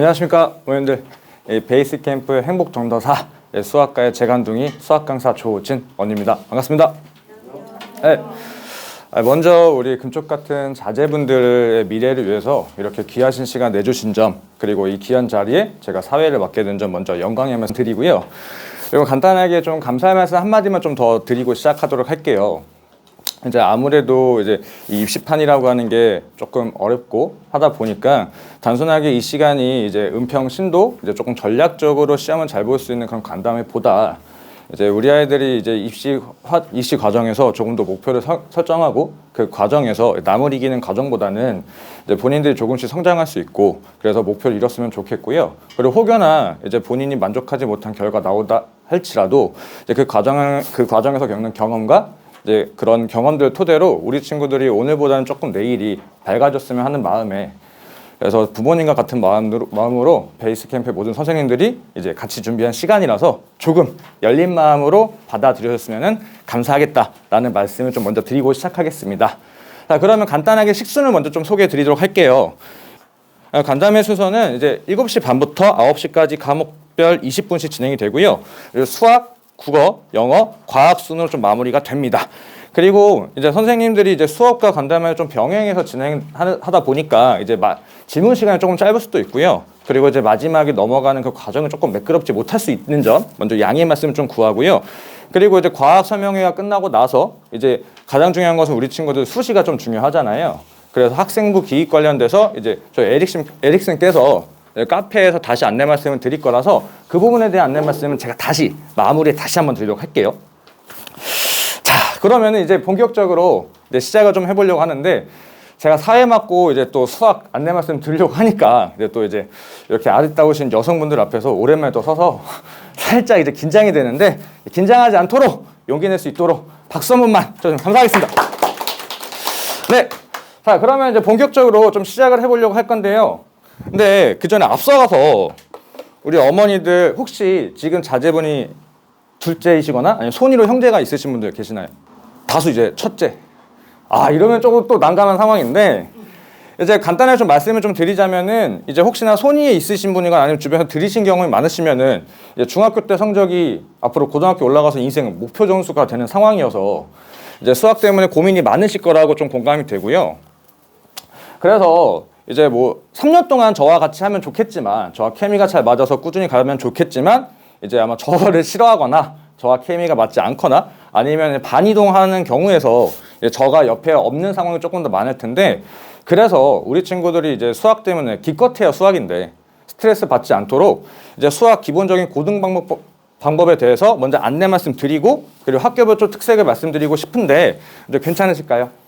안녕하십니까 모형들. 베이스캠프 행복정더사 수학과의 재간둥이 수학강사 조진 원입니다. 반갑습니다. 네. 먼저 우리 금쪽 같은 자제분들의 미래를 위해서 이렇게 귀하신 시간 내주신 점, 그리고 이 귀한 자리에 제가 사회를 맡게 된 점 먼저 영광의 말씀 드리고요. 그리고 간단하게 좀 감사의 말씀 한마디만 좀 더 드리고 시작하도록 할게요. 이제 아무래도 이제 이 입시판이라고 하는 게 조금 어렵고 하다 보니까 단순하게 이 시간이 이제 은평신도 이제 조금 전략적으로 시험을 잘 볼 수 있는 그런 간담회보다 이제 우리 아이들이 이제 입시 과정에서 조금 더 목표를 설정하고 그 과정에서 남을 이기는 과정보다는 이제 본인들이 조금씩 성장할 수 있고 그래서 목표를 이뤘으면 좋겠고요. 그리고 혹여나 이제 본인이 만족하지 못한 결과 나오다 할지라도 이제 그 과정에서 겪는 경험과 이제 그런 경험들 토대로 우리 친구들이 오늘보다는 조금 내일이 밝아졌으면 하는 마음에, 그래서 부모님과 같은 마음으로 베이스캠프의 모든 선생님들이 이제 같이 준비한 시간이라서 조금 열린 마음으로 받아들여줬으면 감사하겠다라는 말씀을 좀 먼저 드리고 시작하겠습니다. 자, 그러면 간단하게 식순을 먼저 좀 소개해 드리도록 할게요. 간담회 순서는 이제 7시 반부터 9시까지 과목별 20분씩 진행이 되고요. 그리고 수학, 국어, 영어, 과학 순으로 좀 마무리가 됩니다. 그리고 이제 선생님들이 이제 수업과 간담회를 좀 병행해서 진행하다 보니까 이제 질문 시간이 조금 짧을 수도 있고요. 그리고 이제 마지막에 넘어가는 그 과정을 조금 매끄럽지 못할 수 있는 점 먼저 양해 말씀을 좀 구하고요. 그리고 이제 과학 설명회가 끝나고 나서 이제 가장 중요한 것은 우리 친구들 수시가 좀 중요하잖아요. 그래서 학생부 기획 관련돼서 이제 저희 에릭슨께서 카페에서 다시 안내 말씀을 드릴 거라서 그 부분에 대한 안내 말씀은 제가 다시 마무리에 다시 한번 드리도록 할게요. 자, 그러면은 이제 본격적으로 이제 시작을 좀 해보려고 하는데, 제가 사회 맡고 이제 또 수학 안내 말씀 드리려고 하니까 이제 또 이제 이렇게 아리따우신 여성분들 앞에서 오랜만에 또 서서 살짝 이제 긴장이 되는데, 긴장하지 않도록 용기 낼 수 있도록 박수 한 번만 좀 감사하겠습니다. 네. 자, 그러면 이제 본격적으로 좀 시작을 해보려고 할 건데요. 근데 그 전에 앞서가서 우리 어머니들 혹시 지금 자제분이 둘째이시거나 아니면 손위로 형제가 있으신 분들 계시나요? 다수 이제 첫째. 이러면 조금 또 난감한 상황인데, 이제 간단하게 좀 말씀을 좀 드리자면은, 이제 혹시나 손위에 있으신 분이거나 아니면 주변에서 들으신 경험이 많으시면은 이제 중학교 때 성적이 앞으로 고등학교 올라가서 인생 목표 점수가 되는 상황이어서 이제 수학 때문에 고민이 많으실 거라고 좀 공감이 되고요. 그래서 이제 뭐 3년 동안 저와 같이 하면 좋겠지만, 저와 케미가 잘 맞아서 꾸준히 가면 좋겠지만, 이제 아마 저를 싫어하거나 저와 케미가 맞지 않거나 아니면 반이동하는 경우에서 저가 옆에 없는 상황이 조금 더 많을 텐데, 그래서 우리 친구들이 이제 수학 때문에 기껏해야 수학인데 스트레스 받지 않도록 이제 수학 기본적인 고등 방법에 대해서 먼저 안내 말씀 드리고, 그리고 학교별 좀 특색을 말씀드리고 싶은데 이제 괜찮으실까요?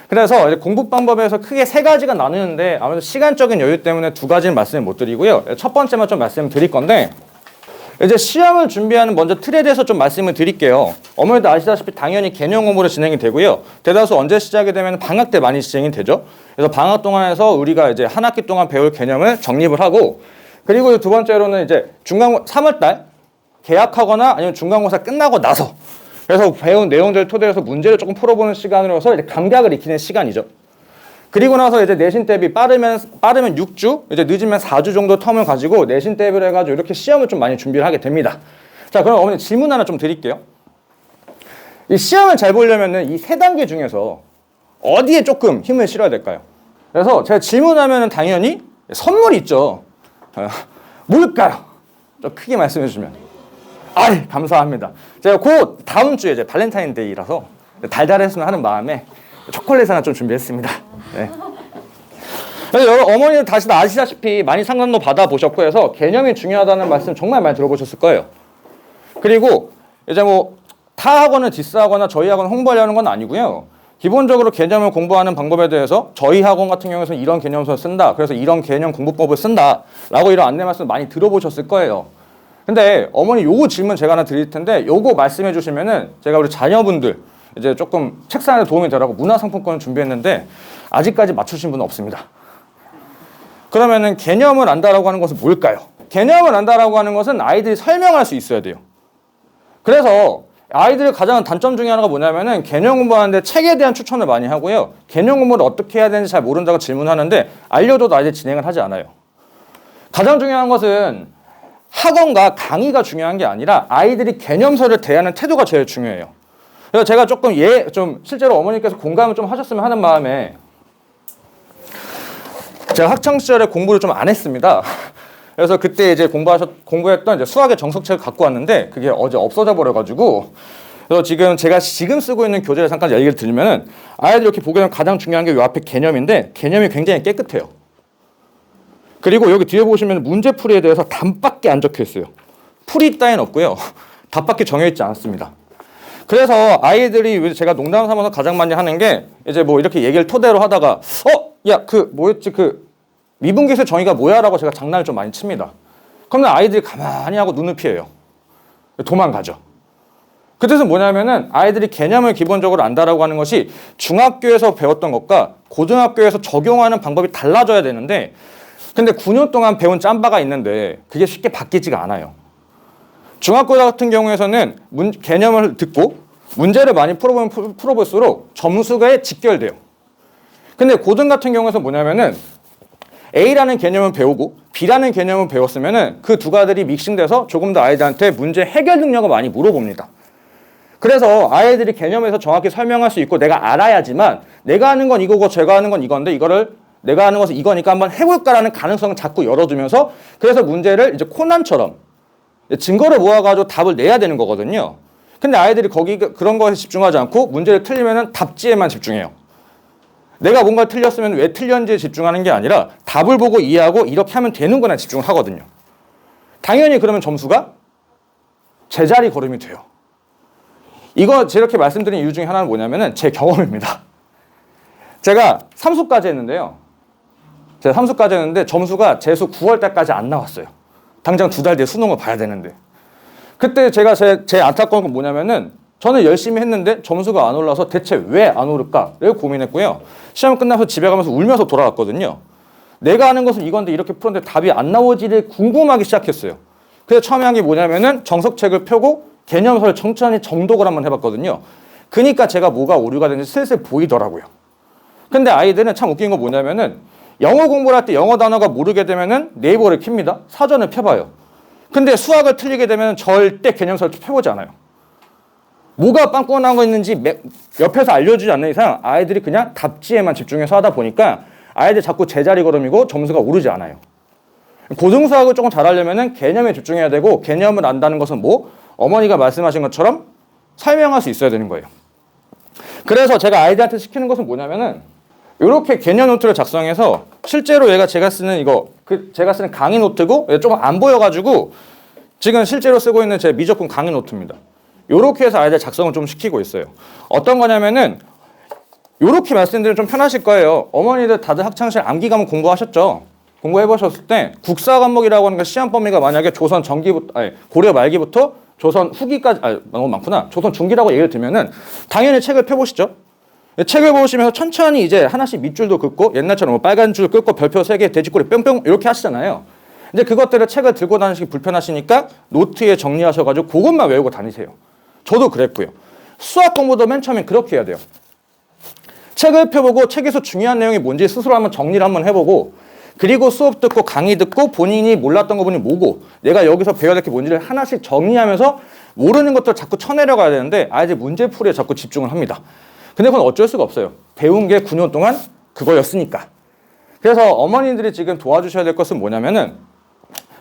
그래서 이제 공부 방법에서 크게 3가지가 나누는데 아무래도 시간적인 여유 때문에 2가지는 말씀을 못 드리고요. 첫 번째만 좀 말씀을 드릴 건데, 이제 시험을 준비하는 먼저 틀에 대해서 좀 말씀을 드릴게요. 어머니도 아시다시피 당연히 개념 공부로 진행이 되고요. 대다수 언제 시작이 되면 방학 때 많이 진행이 되죠. 그래서 방학 동안에서 우리가 이제 한 학기 동안 배울 개념을 정립을 하고, 그리고 2번째로는 이제 3월달 개학하거나 아니면 중간고사 끝나고 나서, 그래서 배운 내용들을 토대로 해서 문제를 조금 풀어보는 시간으로서 이제 감각을 익히는 시간이죠. 그리고 나서 이제 내신 대비 빠르면 6주, 이제 늦으면 4주 정도 텀을 가지고 내신 대비를 해가지고 이렇게 시험을 좀 많이 준비를 하게 됩니다. 자, 그럼 어머니 질문 하나 좀 드릴게요. 이 시험을 잘 보려면은 이 3단계 중에서 어디에 조금 힘을 실어야 될까요? 그래서 제가 질문하면은 당연히 선물이 있죠. 뭘까요? 좀 크게 말씀해 주시면. 감사합니다. 제가 곧 다음 주에 이제 발렌타인데이라서 달달했으면 하는 마음에 초콜릿 하나 좀 준비했습니다. 네. 여러분 어머니는 다시 다 아시다시피 많이 상담도 받아보셨고 해서 개념이 중요하다는 말씀 정말 많이 들어보셨을 거예요. 그리고 이제 뭐 타 학원을 디스하거나 저희 학원 홍보하려는 건 아니고요. 기본적으로 개념을 공부하는 방법에 대해서 저희 학원 같은 경우에는 이런 개념서를 쓴다, 그래서 이런 개념 공부법을 쓴다 라고 이런 안내 말씀 많이 들어보셨을 거예요. 근데 어머니 요거 질문 제가 하나 드릴 텐데, 요거 말씀해 주시면은 제가 우리 자녀분들 이제 조금 책상에 도움이 되라고 문화상품권을 준비했는데 아직까지 맞추신 분은 없습니다. 그러면은 개념을 안다라고 하는 것은 뭘까요? 개념을 안다라고 하는 것은 아이들이 설명할 수 있어야 돼요. 그래서 아이들의 가장 단점 중에 하나가 뭐냐면은 개념 공부하는데 책에 대한 추천을 많이 하고요. 개념 공부를 어떻게 해야 되는지 잘 모른다고 질문하는데 알려줘도 아이들이 진행을 하지 않아요. 가장 중요한 것은 학원과 강의가 중요한 게 아니라 아이들이 개념서를 대하는 태도가 제일 중요해요. 그래서 제가 조금 좀 실제로 어머니께서 공감을 좀 하셨으면 하는 마음에 제가 학창 시절에 공부를 좀 안 했습니다. 그래서 그때 이제 공부했던 이제 수학의 정석책을 갖고 왔는데 그게 어제 없어져 버려가지고 그래서 제가 지금 쓰고 있는 교재를 잠깐 얘기를 드리면은 아이들이 이렇게 보게 되면 가장 중요한 게 이 앞에 개념인데 개념이 굉장히 깨끗해요. 그리고 여기 뒤에 보시면 문제풀이에 대해서 답밖에 안 적혀 있어요. 풀이 따윈 없고요. 답밖에 정해 있지 않습니다. 그래서 아이들이 제가 농담 삼아서 가장 많이 하는 게 이제 뭐 이렇게 얘기를 토대로 하다가 야 그 뭐였지 그 미분계수 정의가 뭐야? 라고 제가 장난을 좀 많이 칩니다. 그러면 아이들이 가만히 하고 눈을 피해요. 도망가죠. 그 뜻은 뭐냐면은 아이들이 개념을 기본적으로 안다라고 하는 것이 중학교에서 배웠던 것과 고등학교에서 적용하는 방법이 달라져야 되는데 근데 9년 동안 배운 짬바가 있는데 그게 쉽게 바뀌지가 않아요. 중학교 같은 경우에서는 개념을 듣고 문제를 많이 풀어볼수록 점수가 직결돼요. 근데 고등 같은 경우에서 뭐냐면은 A라는 개념을 배우고 B라는 개념을 배웠으면은 그 두 가지들이 믹싱돼서 조금 더 아이들한테 문제 해결 능력을 많이 물어봅니다. 그래서 아이들이 개념에서 정확히 설명할 수 있고 내가 알아야지만 내가 하는 건 이거고 제가 하는 건 이건데 이거를 내가 하는 것은 이거니까 한번 해볼까라는 가능성을 자꾸 열어두면서 그래서 문제를 이제 코난처럼 증거를 모아가지고 답을 내야 되는 거거든요. 근데 아이들이 그런 거에 집중하지 않고 문제를 틀리면은 답지에만 집중해요. 내가 뭔가 틀렸으면 왜 틀렸는지에 집중하는 게 아니라 답을 보고 이해하고 이렇게 하면 되는구나 집중을 하거든요. 당연히 그러면 점수가 제자리 걸음이 돼요. 이거 이렇게 말씀드린 이유 중에 하나는 뭐냐면은 제 경험입니다. 제가 삼수까지 했는데요. 제가 삼수까지 했는데 점수가 재수 9월 달까지 안 나왔어요. 당장 2달 뒤에 수능을 봐야 되는데. 그때 제가 제 안타까운 건 뭐냐면은 저는 열심히 했는데 점수가 안 올라서 대체 왜 안 오를까를 고민했고요. 시험 끝나서 집에 가면서 울면서 돌아왔거든요. 내가 아는 것은 이건데 이렇게 풀었는데 답이 안 나오지를 궁금하기 시작했어요. 그래서 처음에 한 게 뭐냐면은 정석책을 펴고 개념서를 천천히 정독을 한번 해봤거든요. 그러니까 제가 뭐가 오류가 되는지 슬슬 보이더라고요. 근데 아이들은 참 웃긴 거 뭐냐면은 영어 공부를 할 때 영어 단어가 모르게 되면은 네이버를 킵니다. 사전을 펴봐요. 근데 수학을 틀리게 되면 절대 개념서를 펴보지 않아요. 뭐가 빵꾸가 난 거 있는지 옆에서 알려주지 않는 이상 아이들이 그냥 답지에만 집중해서 하다 보니까 아이들 자꾸 제자리 걸음이고 점수가 오르지 않아요. 고등수학을 조금 잘하려면은 개념에 집중해야 되고 개념을 안다는 것은 뭐 어머니가 말씀하신 것처럼 설명할 수 있어야 되는 거예요. 그래서 제가 아이들한테 시키는 것은 뭐냐면은 이렇게 개념 노트를 작성해서 실제로 제가 쓰는 제가 쓰는 강의 노트고 조금 안 보여가지고 지금 실제로 쓰고 있는 제 미적분 강의 노트입니다. 요렇게 해서 아이들 작성을 좀 시키고 있어요. 어떤 거냐면은 요렇게 말씀드리면 좀 편하실 거예요. 어머니들 다들 학창시절 암기 과목 공부하셨죠? 공부해보셨을 때 국사 과목이라고 하는 게 시험 범위가 만약에 조선 전기부터 고려 말기부터 조선 후기까지 너무 많구나. 조선 중기라고 얘기를 들면은 당연히 책을 펴보시죠. 책을 보시면서 천천히 이제 하나씩 밑줄도 긋고 옛날처럼 뭐 빨간 줄 긋고 별표 3개 돼지꼬리 뿅뿅 이렇게 하시잖아요. 이제 그것들을 책을 들고 다니시기 불편하시니까 노트에 정리하셔가지고 그것만 외우고 다니세요. 저도 그랬고요. 수학 공부도 맨 처음엔 그렇게 해야 돼요. 책을 펴보고 책에서 중요한 내용이 뭔지 스스로 한번 정리를 한번 해보고 그리고 수업 듣고 강의 듣고 본인이 몰랐던 거 보니 뭐고 내가 여기서 배워야 될 게 뭔지를 하나씩 정리하면서 모르는 것들 자꾸 쳐내려가야 되는데 아이들 문제풀이에 자꾸 집중을 합니다. 근데 그건 어쩔 수가 없어요. 배운 게 9년 동안 그거였으니까. 그래서 어머니들이 지금 도와주셔야 될 것은 뭐냐면은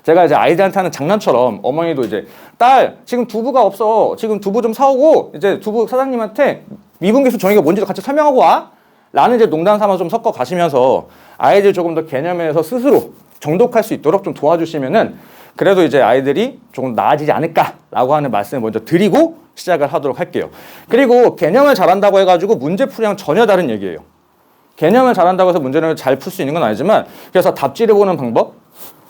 제가 이제 아이들한테 하는 장난처럼 어머니도 이제 딸 지금 두부가 없어. 지금 두부 좀 사오고 이제 두부 사장님한테 미분계수 정의가 뭔지도 같이 설명하고 와. 라는 이제 농담 삼아 좀 섞어 가시면서 아이들 조금 더 개념에서 스스로 정독할 수 있도록 좀 도와주시면은 그래도 이제 아이들이 조금 나아지지 않을까라고 하는 말씀을 먼저 드리고 시작을 하도록 할게요. 그리고 개념을 잘한다고 해가지고 문제풀이랑 전혀 다른 얘기예요. 개념을 잘한다고 해서 문제를 잘 풀 수 있는 건 아니지만 그래서 답지를 보는 방법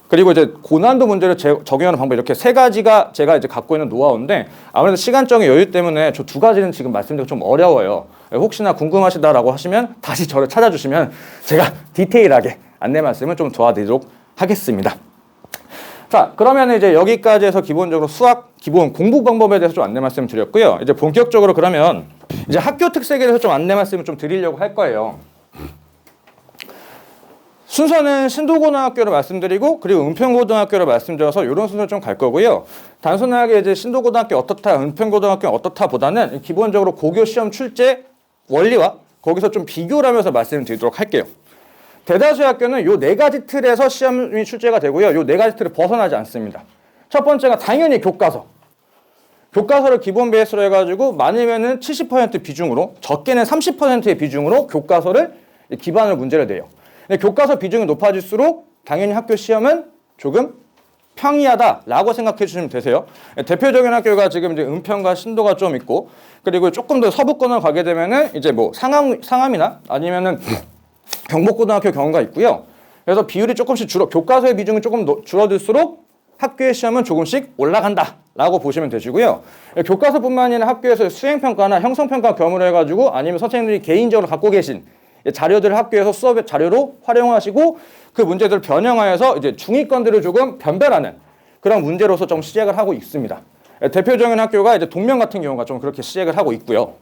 그리고 이제 고난도 문제를 적용하는 방법 이렇게 3가지가 제가 이제 갖고 있는 노하우인데 아무래도 시간적인 여유 때문에 저 2가지는 지금 말씀드리기 좀 어려워요. 혹시나 궁금하시다라고 하시면 다시 저를 찾아주시면 제가 디테일하게 안내 말씀을 좀 도와드리도록 하겠습니다. 자, 그러면 이제 여기까지 해서 기본적으로 수학 기본 공부 방법에 대해서 좀 안내 말씀을 드렸고요. 이제 본격적으로 그러면 이제 학교 특색에 대해서 좀 안내 말씀을 좀 드리려고 할 거예요. 순서는 신도고등학교를 말씀드리고 그리고 은평고등학교를 말씀드려서 이런 순서를 좀 갈 거고요. 단순하게 이제 신도고등학교 어떻다, 은평고등학교 어떻다 보다는 기본적으로 고교 시험 출제 원리와 거기서 좀 비교를 하면서 말씀드리도록 할게요. 대다수의 학교는 요 네 가지 틀에서 시험이 출제가 되고요. 요 네 가지 틀을 벗어나지 않습니다. 첫 번째가 당연히 교과서. 교과서를 기본 베이스로 해가지고 많으면은 70% 비중으로, 적게는 30%의 비중으로 교과서를 기반으로 문제를 내요. 근데 교과서 비중이 높아질수록 당연히 학교 시험은 조금 평이하다라고 생각해 주시면 되세요. 대표적인 학교가 지금 이제 은평과 신도가 좀 있고, 그리고 조금 더 서부권을 가게 되면은 이제 뭐 상암이나 아니면은 경복고등학교 경우가 있고요. 그래서 비율이 조금씩 교과서의 비중이 조금 줄어들수록 학교의 시험은 조금씩 올라간다라고 보시면 되시고요. 교과서뿐만 아니라 학교에서 수행평가나 형성평가 겸으로 해가지고 아니면 선생님들이 개인적으로 갖고 계신 자료들을 학교에서 수업의 자료로 활용하시고 그 문제들을 변형하여서 이제 중위권들을 조금 변별하는 그런 문제로서 좀 시작을 하고 있습니다. 대표적인 학교가 이제 동명 같은 경우가 좀 그렇게 시작을 하고 있고요.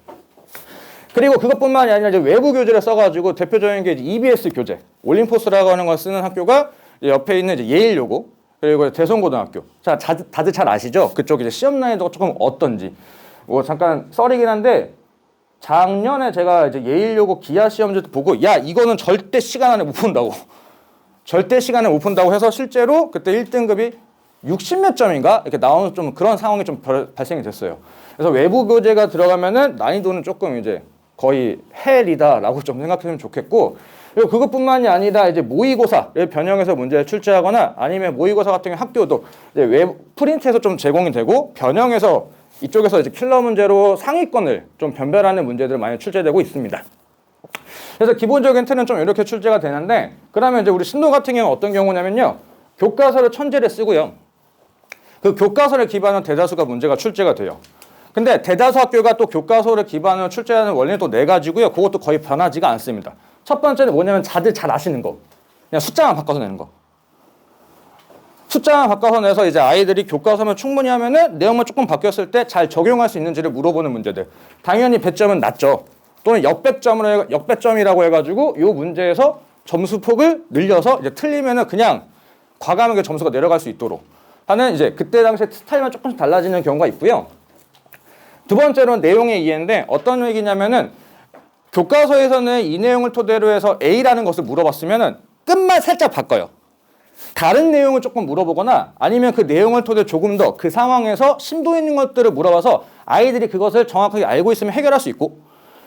그리고 그것뿐만이 아니라 이제 외부 교재를 써가지고 대표적인 게 이제 EBS 교재, 올림포스라고 하는 걸 쓰는 학교가 옆에 있는 이제 예일여고 그리고 대성고등학교. 자, 다들 잘 아시죠? 그쪽 이제 시험 난이도가 조금 어떤지. 뭐 잠깐 썰이긴 한데 작년에 제가 이제 예일여고 기하 시험지 보고 야 이거는 절대 시간 안에 못 푼다고. 절대 시간에 못 푼다고 해서 실제로 그때 1등급이 60몇 점인가 이렇게 나오는 좀 그런 상황이 좀 발생이 됐어요. 그래서 외부 교재가 들어가면은 난이도는 조금 이제 거의 헬이다라고 좀 생각하시면 좋겠고, 그리고 그것뿐만이 아니라 이제 모의고사를 변형해서 문제를 출제하거나 아니면 모의고사 같은 경우 학교도 이제 외부 프린트해서 좀 제공이 되고 변형해서 이쪽에서 이제 킬러 문제로 상위권을 좀 변별하는 문제들 많이 출제되고 있습니다. 그래서 기본적인 틀은 좀 이렇게 출제가 되는데, 그러면 이제 우리 신도 같은 경우 어떤 경우냐면요, 교과서를 천재를 쓰고요. 그 교과서를 기반으로 대다수가 문제가 출제가 돼요. 근데 대다수 학교가 또 교과서를 기반으로 출제하는 원리는 또 네 가지고요. 그것도 거의 변하지가 않습니다. 첫 번째는 뭐냐면 다들 잘 아시는 거. 그냥 숫자만 바꿔서 내는 거. 숫자만 바꿔서 내서 이제 아이들이 교과서만 충분히 하면은 내용만 조금 바뀌었을 때 잘 적용할 수 있는지를 물어보는 문제들. 당연히 배점은 낮죠. 또는 역배점이라고 해가지고 이 문제에서 점수폭을 늘려서 이제 틀리면은 그냥 과감하게 점수가 내려갈 수 있도록 하는 이제 그때 당시에 스타일만 조금씩 달라지는 경우가 있고요. 두 번째로는 내용의 이해인데 어떤 얘기냐면은 교과서에서는 이 내용을 토대로 해서 A라는 것을 물어봤으면은 끝만 살짝 바꿔요. 다른 내용을 조금 물어보거나 아니면 그 내용을 토대로 조금 더 그 상황에서 심도 있는 것들을 물어봐서 아이들이 그것을 정확하게 알고 있으면 해결할 수 있고,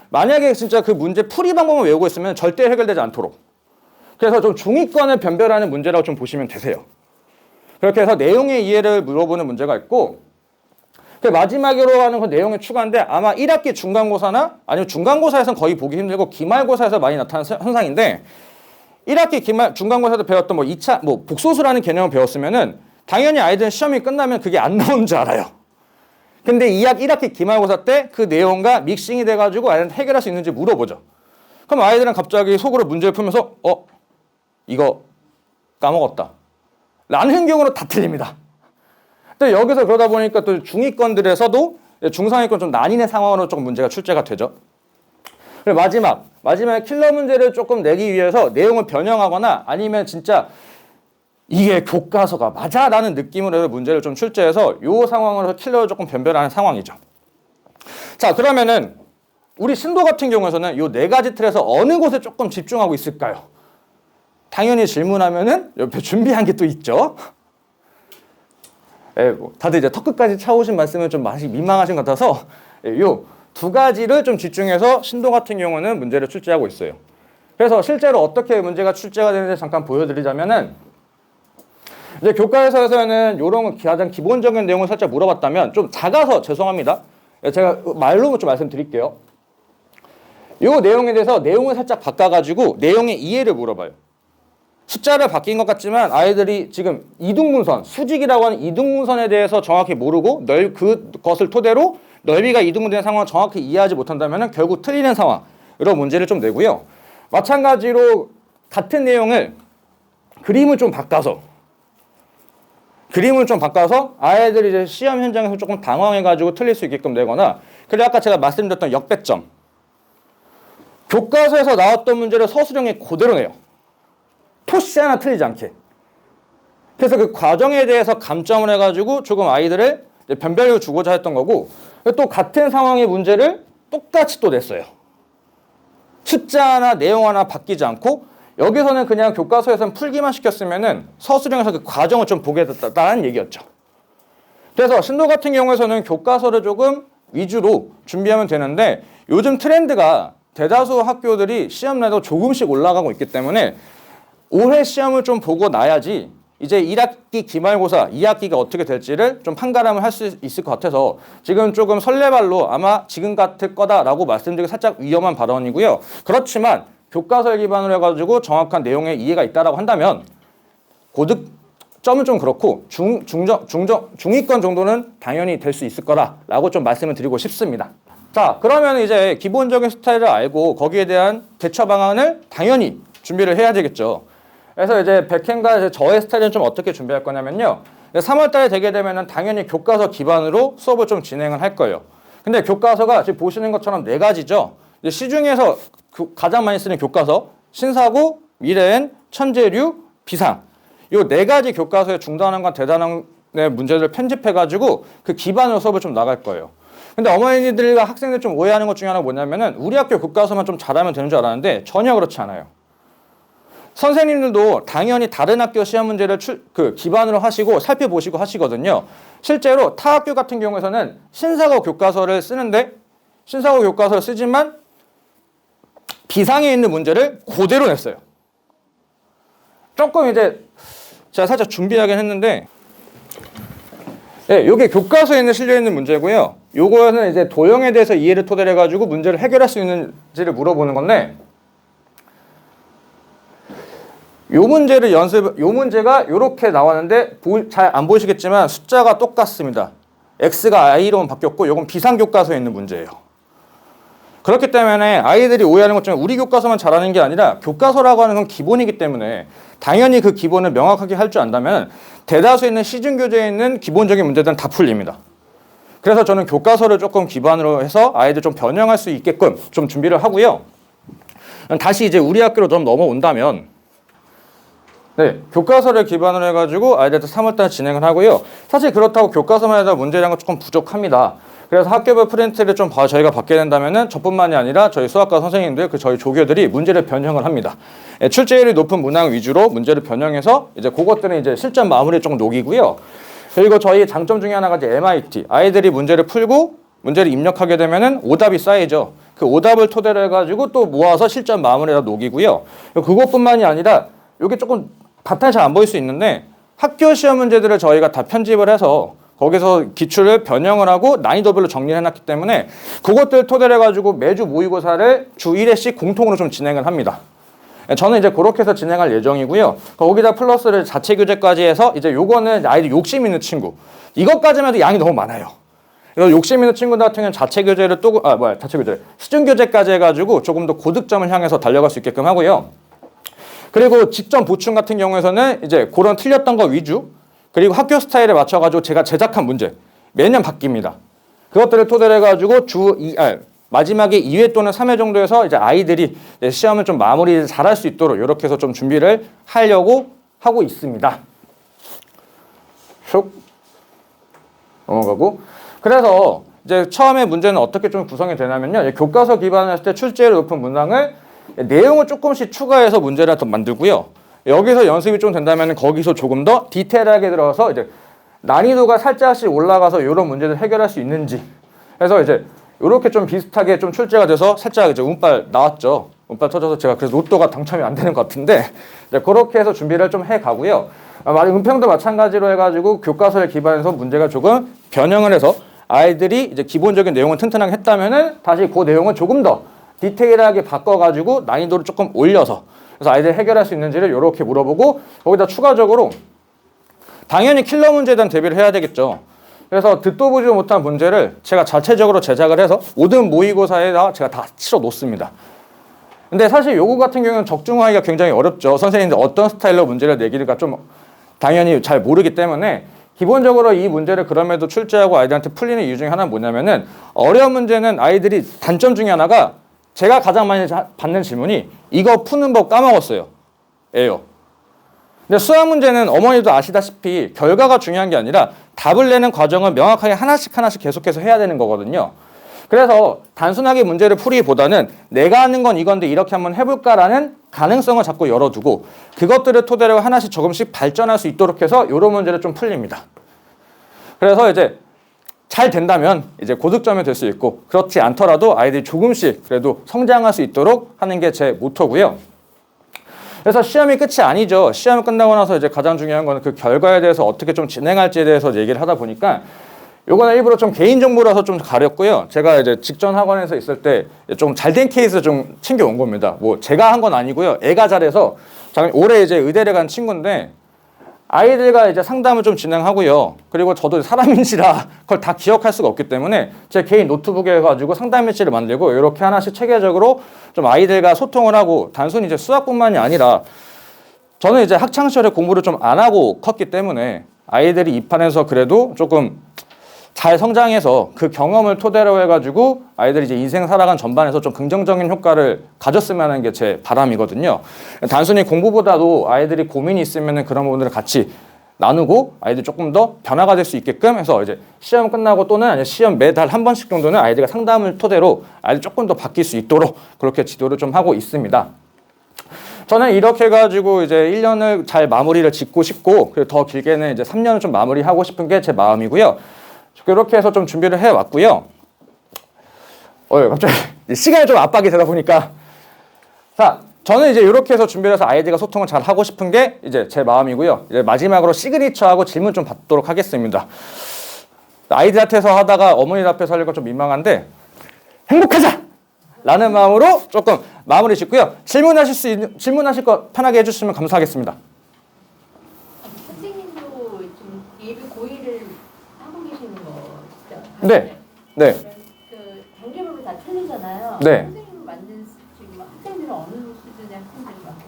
만약에 진짜 그 문제 풀이 방법만 외우고 있으면 절대 해결되지 않도록, 그래서 좀 중위권을 변별하는 문제라고 좀 보시면 되세요. 그렇게 해서 내용의 이해를 물어보는 문제가 있고, 그 마지막으로 하는 그 내용의 추가인데 아마 1학기 중간고사나 아니면 중간고사에서는 거의 보기 힘들고 기말고사에서 많이 나타나는 현상인데, 1학기 중간고사에서 배웠던 뭐 2차 뭐 복소수라는 개념을 배웠으면은 당연히 아이들은 시험이 끝나면 그게 안 나오는 줄 알아요. 근데 1학기 기말고사 때 그 내용과 믹싱이 돼가지고 아이들은 해결할 수 있는지 물어보죠. 그럼 아이들은 갑자기 속으로 문제를 풀면서 이거 까먹었다 라는 경우로 다 틀립니다. 근데 여기서 그러다 보니까 또 중위권들에서도 중상위권 좀 난이의 상황으로 조금 문제가 출제가 되죠. 그리고 마지막에 킬러 문제를 조금 내기 위해서 내용을 변형하거나 아니면 진짜 이게 교과서가 맞아 라는 느낌으로 문제를 좀 출제해서 이 상황으로 킬러를 조금 변별하는 상황이죠. 자, 그러면은 우리 신도 같은 경우에서는 이 네 가지 틀에서 어느 곳에 조금 집중하고 있을까요? 당연히 질문하면은 옆에 준비한 게 또 있죠. 다들 이제 턱끝까지 차오신 말씀은 좀 많이 민망하신 것 같아서 요 두 가지를 좀 집중해서 신도 같은 경우는 문제를 출제하고 있어요. 그래서 실제로 어떻게 문제가 출제가 되는지 잠깐 보여드리자면은, 이제 교과서에서는 이런 가장 기본적인 내용을 살짝 물어봤다면 좀 작아서 죄송합니다. 제가 말로 좀 말씀드릴게요. 이 내용에 대해서 내용을 살짝 바꿔가지고 내용의 이해를 물어봐요. 숫자를 바뀐 것 같지만 아이들이 지금 이등분선, 수직이라고 하는 이등분선에 대해서 정확히 모르고 그것을 토대로 넓이가 이등분된 상황을 정확히 이해하지 못한다면 결국 틀리는 상황으로 문제를 좀 내고요. 마찬가지로 같은 내용을 그림을 좀 바꿔서 아이들이 이제 시험 현장에서 조금 당황해가지고 틀릴 수 있게끔 내거나, 그리고 아까 제가 말씀드렸던 역배점, 교과서에서 나왔던 문제를 서술형에 그대로 내요. 토시 하나 틀리지 않게. 그래서 그 과정에 대해서 감점을 해가지고 조금 아이들을 변별력을 주고자 했던 거고, 또 같은 상황의 문제를 똑같이 또 냈어요. 숫자 하나, 내용 하나 바뀌지 않고, 여기서는 그냥 교과서에서는 풀기만 시켰으면은 서술형에서 그 과정을 좀 보게 됐다는 얘기였죠. 그래서 신도 같은 경우에서는 교과서를 조금 위주로 준비하면 되는데, 요즘 트렌드가 대다수 학교들이 시험 난이도 조금씩 올라가고 있기 때문에 올해 시험을 좀 보고 나야지 이제 1학기 기말고사 2학기가 어떻게 될지를 좀 판가름을 할 수 있을 것 같아서 지금 조금 설레발로 아마 지금 같을 거다라고 말씀드리기 살짝 위험한 발언이고요. 그렇지만 교과서를 기반으로 해가지고 정확한 내용의 이해가 있다라고 한다면 고득점은 좀 그렇고 중위권 정도는 당연히 될 수 있을 거라고 좀 말씀을 드리고 싶습니다. 자, 그러면 이제 기본적인 스타일을 알고 거기에 대한 대처 방안을 당연히 준비를 해야 되겠죠. 그래서 이제 백행과 저의 스타일은 좀 어떻게 준비할 거냐면요. 3월 달에 되게 되면은 당연히 교과서 기반으로 수업을 좀 진행을 할 거예요. 근데 교과서가 지금 보시는 것처럼 4가지죠. 시중에서 가장 많이 쓰는 교과서, 신사고, 미래엔, 천재류, 비상. 이 4가지 교과서의 중단원과 대단원의 문제들을 편집해가지고 그 기반으로 수업을 좀 나갈 거예요. 근데 어머니들과 학생들 좀 오해하는 것 중에 하나가 뭐냐면은 우리 학교 교과서만 좀 잘하면 되는 줄 알았는데 전혀 그렇지 않아요. 선생님들도 당연히 다른 학교 시험 문제를 기반으로 하시고 살펴보시고 하시거든요. 실제로 타 학교 같은 경우에서는 신사고 교과서를 쓰는데 신사고 교과서를 쓰지만 비상에 있는 문제를 그대로 냈어요. 조금 이제 제가 살짝 준비하긴 했는데 네, 이게 교과서에 실려 있는 문제고요. 요거는 이제 도형에 대해서 이해를 토대로 해가지고 문제를 해결할 수 있는지를 물어보는 건데 요 문제가 요렇게 나왔는데 잘 안 보이시겠지만 숫자가 똑같습니다. X가 I로만 바뀌었고 요건 비상교과서에 있는 문제예요. 그렇기 때문에 아이들이 오해하는 것 중에 우리 교과서만 잘하는 게 아니라 교과서라고 하는 건 기본이기 때문에 당연히 그 기본을 명확하게 할 줄 안다면 대다수에 있는 시중교재에 있는 기본적인 문제들은 다 풀립니다. 그래서 저는 교과서를 조금 기반으로 해서 아이들 좀 변형할 수 있게끔 좀 준비를 하고요. 다시 이제 우리 학교로 좀 넘어온다면 네, 교과서를 기반으로 해가지고 아이들한테 3월달에 진행을 하고요. 사실 그렇다고 교과서만 해도 문제량은 조금 부족합니다. 그래서 학교별 프린트를 좀 저희가 받게 된다면은 저뿐만이 아니라 저희 수학과 선생님들, 저희 조교들이 문제를 변형을 합니다. 출제율이 높은 문항 위주로 문제를 변형해서 이제 그것들은 이제 실전 마무리에 조금 녹이고요. 그리고 저희 장점 중에 하나가 이제 MIT. 아이들이 문제를 풀고 문제를 입력하게 되면은 오답이 쌓이죠. 그 오답을 토대로 해가지고 또 모아서 실전 마무리에다 녹이고요. 그것뿐만이 아니라 이게 조금 바탕이 잘 안 보일 수 있는데 학교 시험 문제들을 저희가 다 편집을 해서 거기서 기출을 변형을 하고 난이도별로 정리를 해놨기 때문에 그것들 토대로 해가지고 매주 모의고사를 주 1회씩 공통으로 좀 진행을 합니다. 저는 이제 그렇게 해서 진행할 예정이고요. 거기다 플러스를 자체 교재까지 해서 이제 요거는 아이들 욕심 있는 친구. 이것까지만 해도 양이 너무 많아요. 그래서 욕심 있는 친구들 같은 경우는 자체 교재를 시중 교재까지 해가지고 조금 더 고득점을 향해서 달려갈 수 있게끔 하고요. 그리고 직전 보충 같은 경우에서는 이제 그런 틀렸던 거 위주, 그리고 학교 스타일에 맞춰가지고 제가 제작한 문제 매년 바뀝니다. 그것들을 토대로 해가지고 마지막에 2회 또는 3회 정도에서 이제 아이들이 시험을 좀 마무리 잘할 수 있도록 이렇게 해서 좀 준비를 하려고 하고 있습니다. 슉 넘어가고. 그래서 이제 처음에 문제는 어떻게 좀 구성이 되냐면요. 교과서 기반으로 했을 때 출제율 높은 문항을 내용을 조금씩 추가해서 문제를 더 만들고요. 여기서 연습이 좀 된다면 거기서 조금 더 디테일하게 들어서 이제 난이도가 살짝씩 올라가서 이런 문제를 해결할 수 있는지 해서 이제 이렇게 좀 비슷하게 좀 출제가 돼서 살짝 이제 운빨 나왔죠. 운빨 터져서 제가 그래서 로또가 당첨이 안 되는 것 같은데 이제 그렇게 해서 준비를 좀 해 가고요. 은평도 마찬가지로 해가지고 교과서에 기반해서 문제가 조금 변형을 해서 아이들이 이제 기본적인 내용을 튼튼하게 했다면은 다시 그 내용을 조금 더 디테일하게 바꿔가지고 난이도를 조금 올려서 그래서 아이들이 해결할 수 있는지를 이렇게 물어보고 거기다 추가적으로 당연히 킬러 문제에 대한 대비를 해야 되겠죠. 그래서 듣도 보지 못한 문제를 제가 자체적으로 제작을 해서 모든 모의고사에다 제가 다 치러 놓습니다. 근데 사실 요거 같은 경우는 적중하기가 굉장히 어렵죠. 선생님들 어떤 스타일로 문제를 내기가 좀 당연히 잘 모르기 때문에 기본적으로 이 문제를 그럼에도 출제하고 아이들한테 풀리는 이유 중에 하나는 뭐냐면은 어려운 문제는 아이들이 단점 중에 하나가 제가 가장 많이 받는 질문이 이거 푸는 법 까먹었어요. 예요. 근데 수학 문제는 어머니도 아시다시피 결과가 중요한 게 아니라 답을 내는 과정을 명확하게 하나씩 계속해서 해야 되는 거거든요. 그래서 단순하게 문제를 풀이보다는 내가 하는 건 이건데 이렇게 한번 해볼까라는 가능성을 자꾸 열어두고 그것들을 토대로 하나씩 조금씩 발전할 수 있도록 해서 이런 문제를 좀 풀립니다. 그래서 이제 잘 된다면 이제 고득점이 될 수 있고 그렇지 않더라도 아이들이 조금씩 그래도 성장할 수 있도록 하는 게 제 모토고요. 그래서 시험이 끝이 아니죠. 시험 끝나고 나서 이제 가장 중요한 거는 그 결과에 대해서 어떻게 좀 진행할지에 대해서 얘기를 하다 보니까 요거는 일부러 좀 개인정보라서 좀 가렸고요. 제가 이제 직전 학원에서 있을 때 좀 잘된 케이스 좀 챙겨온 겁니다. 뭐 제가 한 건 아니고요. 애가 잘해서 올해 이제 의대를 간 친구인데 아이들과 이제 상담을 좀 진행하고요. 그리고 저도 사람인지라 그걸 다 기억할 수가 없기 때문에 제 개인 노트북에 해가지고 상담 일지를 만들고 이렇게 하나씩 체계적으로 좀 아이들과 소통을 하고 단순히 이제 수학뿐만이 아니라 저는 이제 학창시절에 공부를 좀 안 하고 컸기 때문에 아이들이 입안에서 그래도 조금 잘 성장해서 그 경험을 토대로 해가지고 아이들이 이제 인생 살아간 전반에서 좀 긍정적인 효과를 가졌으면 하는 게 제 바람이거든요. 단순히 공부보다도 아이들이 고민이 있으면 그런 부분들을 같이 나누고 아이들이 조금 더 변화가 될 수 있게끔 해서 이제 시험 끝나고 또는 아니면 시험 매달 한 번씩 정도는 아이들과 상담을 토대로 아이들 조금 더 바뀔 수 있도록 그렇게 지도를 좀 하고 있습니다. 저는 이렇게 해가지고 이제 1년을 잘 마무리를 짓고 싶고 그리고 더 길게는 이제 3년을 좀 마무리하고 싶은 게 제 마음이고요. 그렇게 해서 좀 준비를 해왔고요. 갑자기 시간이 좀 압박이 되다 보니까 자, 저는 이제 이렇게 해서 준비를 해서 아이들과 소통을 잘 하고 싶은 게 이제 제 마음이고요. 이제 마지막으로 시그니처하고 질문 좀 받도록 하겠습니다. 아이들한테서 하다가 어머니 앞에서 하려고 좀 민망한데 행복하자! 라는 마음으로 조금 마무리 짓고요. 질문하실 거 편하게 해주시면 감사하겠습니다. 선생님도 지금 예비 고1을 하고 계시는 거죠? 네. 네. 그 단계별로 다 틀리잖아요. 네. 선생님 만든 지금 학생들은 어느 수준의 학생들이 맡고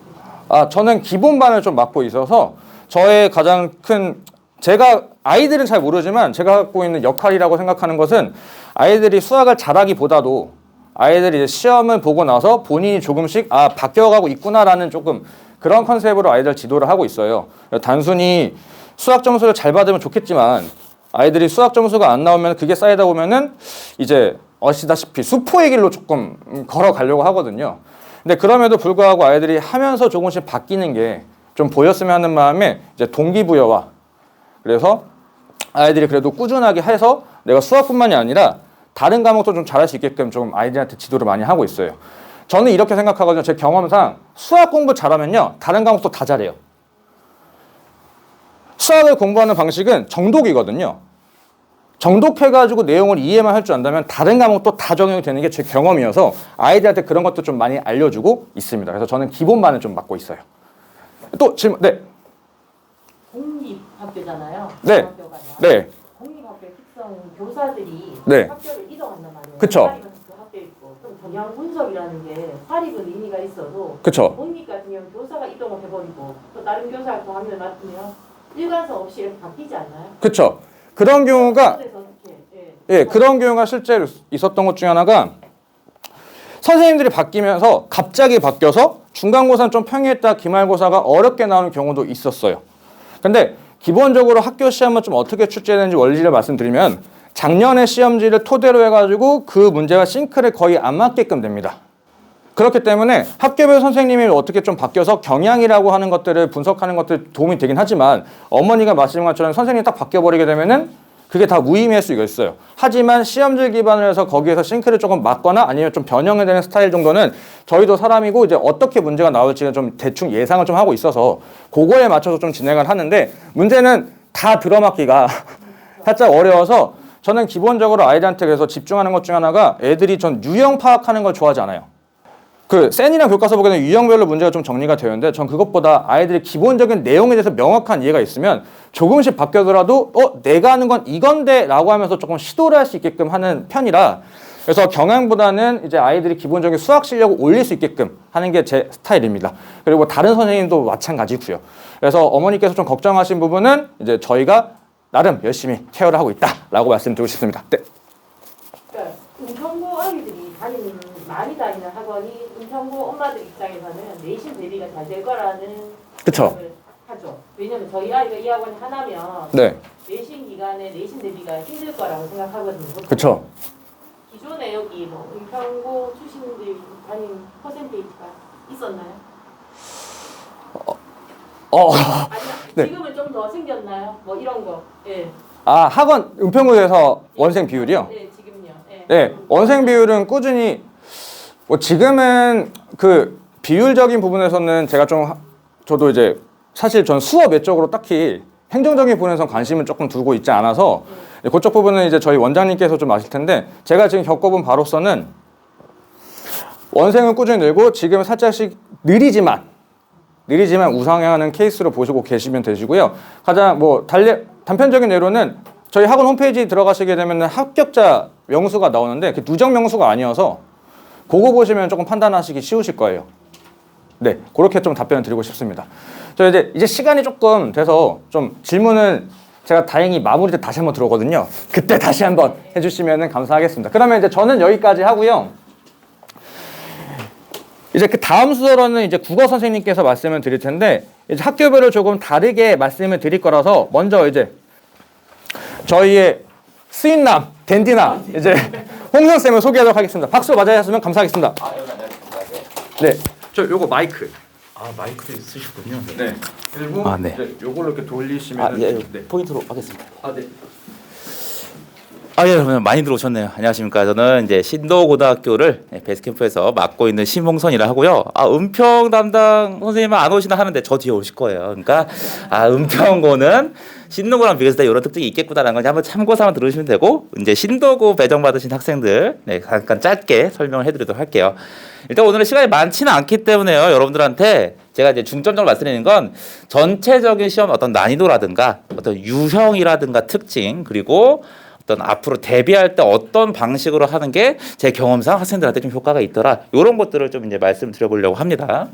계세요? 저는 기본반을 좀 맡고 있어서 저의 가장 큰 제가 아이들은 잘 모르지만 제가 갖고 있는 역할이라고 생각하는 것은 아이들이 수학을 잘하기보다도 아이들이 이제 시험을 보고 나서 본인이 조금씩 바뀌어가고 있구나라는 조금 그런 컨셉으로 아이들 지도를 하고 있어요. 단순히 수학 점수를 잘 받으면 좋겠지만 아이들이 수학 점수가 안 나오면 그게 쌓이다 보면은 이제 아시다시피 수포의 길로 조금 걸어가려고 하거든요. 근데 그럼에도 불구하고 아이들이 하면서 조금씩 바뀌는 게 좀 보였으면 하는 마음에 이제 동기부여와 그래서 아이들이 그래도 꾸준하게 해서 내가 수학뿐만이 아니라 다른 과목도 좀 잘할 수 있게끔 좀 아이들한테 지도를 많이 하고 있어요. 저는 이렇게 생각하거든요. 제 경험상 수학 공부 잘하면요. 다른 과목도 다 잘해요. 수학을 공부하는 방식은 정독이거든요. 정독해가지고 내용을 이해만 할 줄 안다면 다른 과목도 다 적용이 되는 게 제 경험이어서 아이들한테 그런 것도 좀 많이 알려주고 있습니다. 그래서 저는 기본반을 좀 맡고 있어요. 또 질문, 네. 공립학교잖아요. 네. 네. 공립학교 특성 교사들이 네. 학교를 이동한단 말이에요. 그쵸. 그 학교에 있고 좀 경향 분석이라는 게 사립은 의미가 있어도 그쵸. 공립 같은 경우 교사가 이동을 해버리고 또 다른 교사가 또 학교를 맡으면 일관성 없이 이렇게 바뀌지 않나요? 그쵸. 그런 경우가 그런 경우가 실제로 있었던 것 중에 하나가 선생님들이 바뀌면서 갑자기 바뀌어서 중간고사는 좀 평이했다 기말고사가 어렵게 나오는 경우도 있었어요. 근데 기본적으로 학교 시험은 좀 어떻게 출제되는지 원리를 말씀드리면 작년의 시험지를 토대로 해가지고 그 문제가 싱크를 거의 안 맞게끔 됩니다. 그렇기 때문에 학교별 선생님이 어떻게 좀 바뀌어서 경향이라고 하는 것들을 분석하는 것들 도움이 되긴 하지만 어머니가 말씀하신 것처럼 선생님이 딱 바뀌어버리게 되면은 그게 다 무의미할 수가 있어요. 하지만 시험지 기반으로 해서 거기에서 싱크를 조금 맞거나 아니면 좀 변형이 되는 스타일 정도는 저희도 사람이고 이제 어떻게 문제가 나올지는 좀 대충 예상을 좀 하고 있어서 그거에 맞춰서 좀 진행을 하는데 문제는 다 들어맞기가 살짝 어려워서 저는 기본적으로 아이들한테 그래서 집중하는 것 중에 하나가 애들이 전 유형 파악하는 걸 좋아하지 않아요. 그 센이랑 교과서 보기에는 유형별로 문제가 좀 정리가 되는데 전 그것보다 아이들이 기본적인 내용에 대해서 명확한 이해가 있으면 조금씩 바뀌더라도 내가 하는 건 이건데 라고 하면서 조금 시도를 할 수 있게끔 하는 편이라 그래서 경향보다는 이제 아이들이 기본적인 수학 실력을 올릴 수 있게끔 하는 게 제 스타일입니다. 그리고 다른 선생님도 마찬가지고요. 그래서 어머니께서 좀 걱정하신 부분은 이제 저희가 나름 열심히 케어를 하고 있다라고 말씀드리고 싶습니다. 네. 그러니까 은평고 아이들이 많이 다니는 학원이 은평고 엄마들 입장에서는 내신 대비가 잘 될 거라는 그쵸. 생각을 하죠. 왜냐면 저희 아이가 이 학원에 하나면 네, 내신 기간에 내신 대비가 힘들 거라고 생각하거든요. 보통. 그쵸. 기존에 여기 뭐 은평고 출신들 다닌 퍼센테이지가 있었나요? 아니 네. 지금은 좀 더 생겼나요? 뭐 이런 거. 예. 아, 학원 은평구에서 원생 비율이요? 네, 지금요. 예. 네, 원생 비율은 꾸준히 뭐 지금은 그 비율적인 부분에서는 제가 좀 저도 이제 사실 전 수업 외적으로 딱히 행정적인 부분에서 관심을 조금 두고 있지 않아서 그쪽 부분은 이제 저희 원장님께서 좀 아실 텐데 제가 지금 겪어본 바로서는 원생은 꾸준히 늘고 지금은 살짝씩 느리지만 우상향하는 케이스로 보시고 계시면 되시고요. 가장 뭐 단편적인 예로는 저희 학원 홈페이지 들어가시게 되면 합격자 명수가 나오는데 그 누적 명수가 아니어서 그거 보시면 조금 판단하시기 쉬우실 거예요. 네, 그렇게 좀 답변을 드리고 싶습니다. 저 이제 시간이 조금 돼서 좀 질문을 제가 다행히 마무리 때 다시 한번 들어오거든요. 그때 다시 한번 해주시면 감사하겠습니다. 그러면 이제 저는 여기까지 하고요. 이제 그 다음 순서로는 이제 국어 선생님께서 말씀을 드릴 텐데 이제 학교별로 조금 다르게 말씀을 드릴 거라서 먼저 이제 저희의 스윗남, 댄디남 이제 홍선 쌤을 소개하도록 하겠습니다. 박수 맞아주셨으면 감사하겠습니다. 네, 저 요거 마이크. 아 마이크도 쓰시군요. 네. 그리고 아, 네. 이제 요걸로 이렇게 돌리시면 아, 예, 네. 포인트로 하겠습니다. 아, 네. 아, 예, 여러분 많이 들어오셨네요. 안녕하십니까. 저는 이제 신도고등학교를 베이스캠프에서 맡고 있는 신봉선이라 하고요. 아, 은평 담당 선생님은 안 오시나 하는데 저 뒤에 오실 거예요. 그러니까 아, 은평고는 신도고랑 비교했을 때 이런 특징이 있겠구나라는 걸 한번 참고삼아 들으시면 되고 이제 신도고 배정 받으신 학생들 잠깐 짧게 설명을 해드리도록 할게요. 일단 오늘은 시간이 많지는 않기 때문에요. 여러분들한테 제가 이제 중점적으로 말씀드리는 건 전체적인 시험 어떤 난이도라든가 어떤 유형이라든가 특징 그리고 어떤 앞으로 대비할 때 어떤 방식으로 하는 게 제 경험상 학생들한테 좀 효과가 있더라. 이런 것들을 좀 이제 말씀드려보려고 합니다.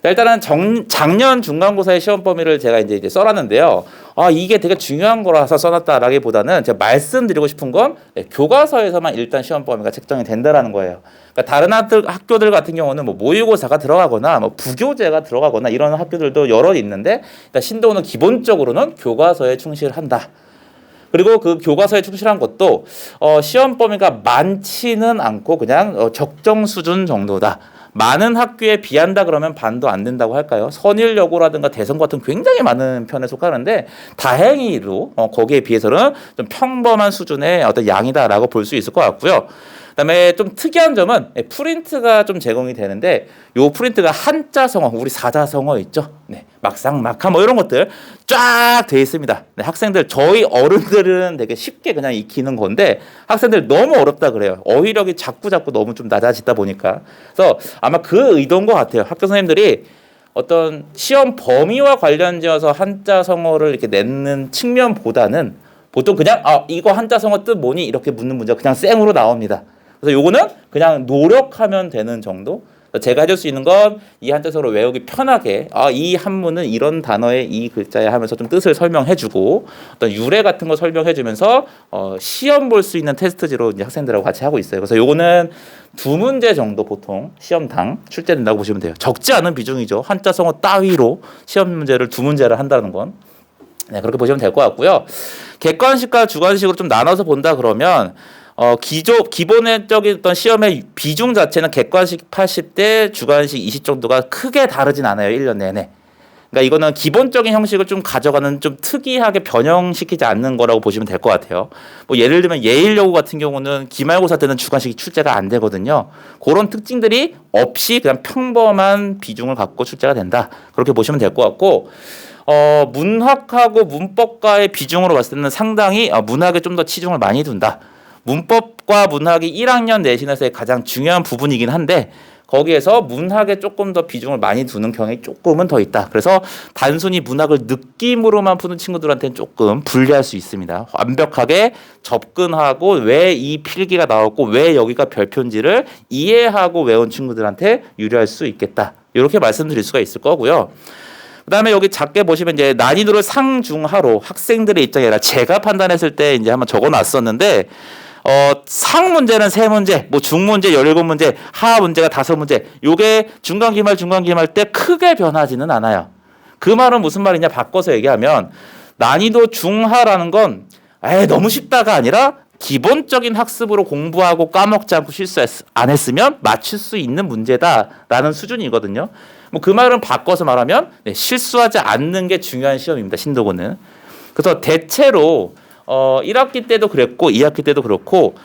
일단은 작년 중간고사의 시험 범위를 제가 이제 써놨는데요. 아, 이게 되게 중요한 거라서 써놨다라기보다는 제가 말씀드리고 싶은 건 교과서에서만 일단 시험 범위가 책정이 된다라는 거예요. 그러니까 다른 학교들 같은 경우는 뭐 모의고사가 들어가거나 뭐 부교재가 들어가거나 이런 학교들도 여러 있는데 일단 신도는 기본적으로는 교과서에 충실한다. 그리고 그 교과서에 충실한 것도 시험 범위가 많지는 않고 그냥 적정 수준 정도다. 많은 학교에 비한다 그러면 반도 안 된다고 할까요? 선일여고라든가 대성 같은 굉장히 많은 편에 속하는데 다행히도 거기에 비해서는 좀 평범한 수준의 어떤 양이다라고 볼 수 있을 것 같고요. 그다음에 좀 특이한 점은 프린트가 좀 제공이 되는데 요 프린트가 한자성어, 우리 사자성어 있죠? 네, 막상 막하 뭐 이런 것들 쫙 돼 있습니다. 네, 학생들 저희 어른들은 되게 쉽게 그냥 익히는 건데 학생들 너무 어렵다 그래요. 어휘력이 자꾸 너무 좀 낮아지다 보니까 그래서 아마 그 의도인 것 같아요. 학교 선생님들이 어떤 시험 범위와 관련지어서 한자성어를 이렇게 내는 측면보다는 보통 그냥 이거 한자성어 뜻 뭐니 이렇게 묻는 문제가 그냥 쌩으로 나옵니다. 그래서 요거는 그냥 노력하면 되는 정도. 제가 해줄 수 있는 건 이 한자성어를 외우기 편하게 이 한문은 이런 단어의 이 글자에 하면서 좀 뜻을 설명해주고 어떤 유래 같은 거 설명해주면서 시험 볼 수 있는 테스트지로 이제 학생들하고 같이 하고 있어요. 그래서 요거는 2문제 정도 보통 시험당 출제된다고 보시면 돼요. 적지 않은 비중이죠. 한자성어 따위로 시험 문제를 2문제를 한다는 건. 네, 그렇게 보시면 될 것 같고요. 객관식과 주관식으로 좀 나눠서 본다 그러면 기본적인 어떤 시험의 비중 자체는 객관식 80대 주관식 20 정도가 크게 다르진 않아요. 1년 내내. 그러니까 이거는 기본적인 형식을 좀 가져가는 좀 특이하게 변형시키지 않는 거라고 보시면 될 것 같아요. 뭐 예를 들면 예일여고 같은 경우는 기말고사 때는 주관식이 출제가 안 되거든요. 그런 특징들이 없이 그냥 평범한 비중을 갖고 출제가 된다. 그렇게 보시면 될 것 같고 문학하고 문법과의 비중으로 봤을 때는 상당히 문학에 좀 더 치중을 많이 둔다. 문법과 문학이 1학년 내신에서의 가장 중요한 부분이긴 한데 거기에서 문학에 조금 더 비중을 많이 두는 경향이 조금은 더 있다. 그래서 단순히 문학을 느낌으로만 푸는 친구들한테는 조금 불리할 수 있습니다. 완벽하게 접근하고 왜 이 필기가 나왔고 왜 여기가 별표인지를 이해하고 외운 친구들한테 유리할 수 있겠다. 이렇게 말씀드릴 수가 있을 거고요. 그다음에 여기 작게 보시면 이제 난이도를 상중하로 학생들의 입장이 아니라 제가 판단했을 때 이제 한번 적어놨었는데 상 문제는 3문제, 뭐 중 문제 17문제, 하 문제가 5문제. 요게 중간 기말 때 크게 변하지는 않아요. 그 말은 무슨 말이냐 바꿔서 얘기하면 난이도 중하라는 건 너무 쉽다가 아니라 기본적인 학습으로 공부하고 까먹지 않고 실수 안 했으면 맞출 수 있는 문제다라는 수준이거든요. 뭐 그 말은 바꿔서 말하면 실수하지 않는 게 중요한 시험입니다. 신도고는. 그래서 대체로 1학기 때도 그랬고 2학기 때도 그렇고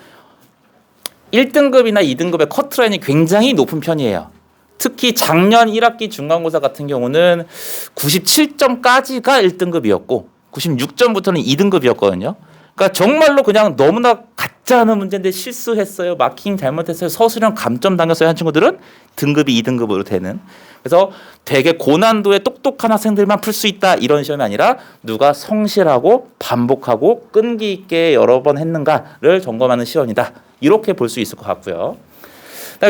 1등급이나 2등급의 커트라인이 굉장히 높은 편이에요. 특히 작년 1학기 중간고사 같은 경우는 97점까지가 1등급이었고 96점부터는 2등급이었거든요. 그러니까 정말로 그냥 너무나 같지 않은 문제인데 실수했어요. 마킹 잘못했어요. 서술형 감점 당겼어요. 한 친구들은 등급이 2등급으로 되는. 그래서 되게 고난도의 똑똑한 학생들만 풀 수 있다 이런 시험이 아니라 누가 성실하고 반복하고 끈기 있게 여러 번 했는가를 점검하는 시험이다. 이렇게 볼 수 있을 것 같고요.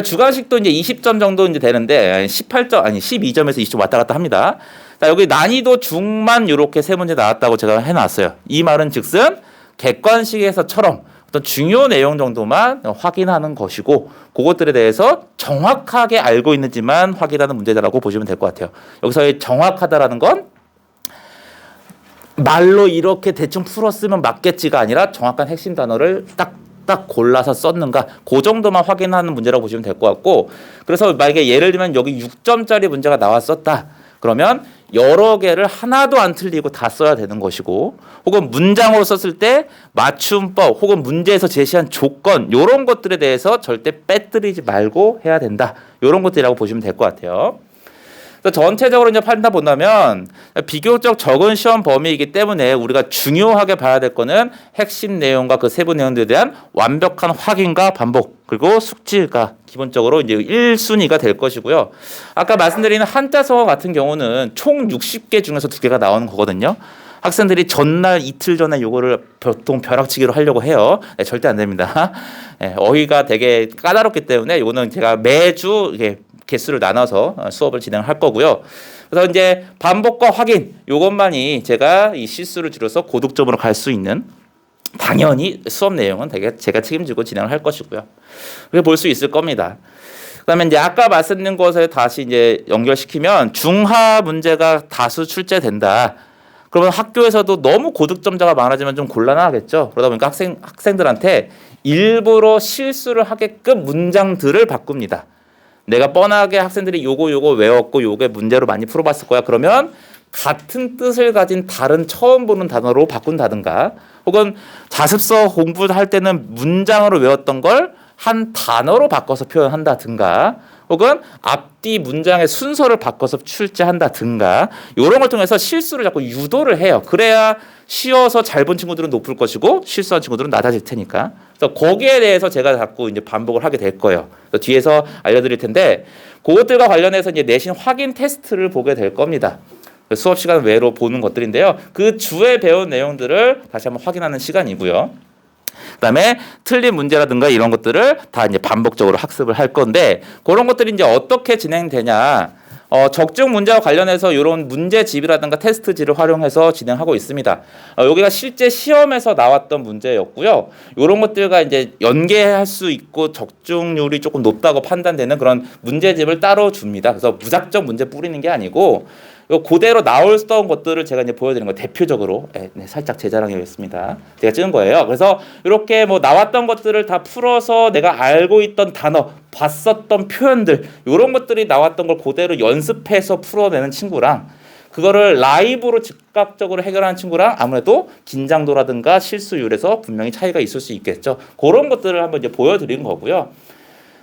주관식도 이제 20점 정도 이제 되는데 12점에서 20점 왔다 갔다 합니다. 자, 여기 난이도 중만 이렇게 세 문제 나왔다고 제가 해놨어요. 이 말은 즉슨 객관식에서처럼 어떤 중요 내용 정도만 확인하는 것이고 그것들에 대해서 정확하게 알고 있는지만 확인하는 문제다라고 보시면 될 것 같아요. 여기서의 정확하다라는 건 말로 이렇게 대충 풀었으면 맞겠지가 아니라 정확한 핵심 단어를 딱 골라서 썼는가 그 정도만 확인하는 문제라고 보시면 될 것 같고 그래서 만약에 예를 들면 여기 6점짜리 문제가 나왔었다. 그러면 여러 개를 하나도 안 틀리고 다 써야 되는 것이고 혹은 문장으로 썼을 때 맞춤법 혹은 문제에서 제시한 조건 이런 것들에 대해서 절대 빼뜨리지 말고 해야 된다. 이런 것들이라고 보시면 될 것 같아요. 전체적으로 이제 판단 본다면 비교적 적은 시험 범위이기 때문에 우리가 중요하게 봐야 될 거는 핵심 내용과 그 세부 내용들에 대한 완벽한 확인과 반복 그리고 숙지가 기본적으로 이제 1순위가 될 것이고요. 아까 말씀드린 한자성어 같은 경우는 총 60개 중에서 2개가 나오는 거거든요. 학생들이 전날 이틀 전에 요거를 보통 벼락치기로 하려고 해요. 절대 안 됩니다. 어휘가 되게 까다롭기 때문에 요거는 제가 매주 이렇게 개수를 나눠서 수업을 진행할 거고요. 그래서 이제 반복과 확인 요것만이 제가 이 실수를 줄여서 고득점으로 갈 수 있는 당연히 수업 내용은 되게 제가 책임지고 진행을 할 것이고요. 그렇게 볼 수 있을 겁니다. 그다음에 이제 아까 말씀드린 것에 다시 이제 연결시키면 중하 문제가 다수 출제된다. 그러면 학교에서도 너무 고득점자가 많아지면 좀 곤란하겠죠. 그러다 보니까 학생들한테 일부러 실수를 하게끔 문장들을 바꿉니다. 내가 뻔하게 학생들이 요거 외웠고 요게 문제로 많이 풀어봤을 거야. 그러면 같은 뜻을 가진 다른 처음 보는 단어로 바꾼다든가 혹은 자습서 공부할 때는 문장으로 외웠던 걸 한 단어로 바꿔서 표현한다든가 혹은 앞뒤 문장의 순서를 바꿔서 출제한다든가 이런 걸 통해서 실수를 자꾸 유도를 해요. 그래야 쉬어서 잘 본 친구들은 높을 것이고 실수한 친구들은 낮아질 테니까. 그래서 거기에 대해서 제가 자꾸 이제 반복을 하게 될 거예요. 그래서 뒤에서 알려드릴 텐데 그것들과 관련해서 이제 내신 확인 테스트를 보게 될 겁니다. 수업 시간 외로 보는 것들인데요. 그 주에 배운 내용들을 다시 한번 확인하는 시간이고요. 그다음에 틀린 문제라든가 이런 것들을 다 이제 반복적으로 학습을 할 건데 그런 것들이 이제 어떻게 진행되냐? 적중 문제와 관련해서 이런 문제집이라든가 테스트지를 활용해서 진행하고 있습니다. 여기가 실제 시험에서 나왔던 문제였고요. 이런 것들과 이제 연계할 수 있고 적중률이 조금 높다고 판단되는 그런 문제집을 따로 줍니다. 그래서 무작정 문제 뿌리는 게 아니고 그대로 나왔던 것들을 제가 이제 보여드리는 거예요. 대표적으로 살짝 제 자랑이었습니다. 제가 찍은 거예요. 그래서 이렇게 뭐 나왔던 것들을 다 풀어서 내가 알고 있던 단어, 봤었던 표현들 이런 것들이 나왔던 걸 그대로 연습해서 풀어내는 친구랑 그거를 라이브로 즉각적으로 해결하는 친구랑 아무래도 긴장도라든가 실수율에서 분명히 차이가 있을 수 있겠죠. 그런 것들을 한번 이제 보여드리는 거고요.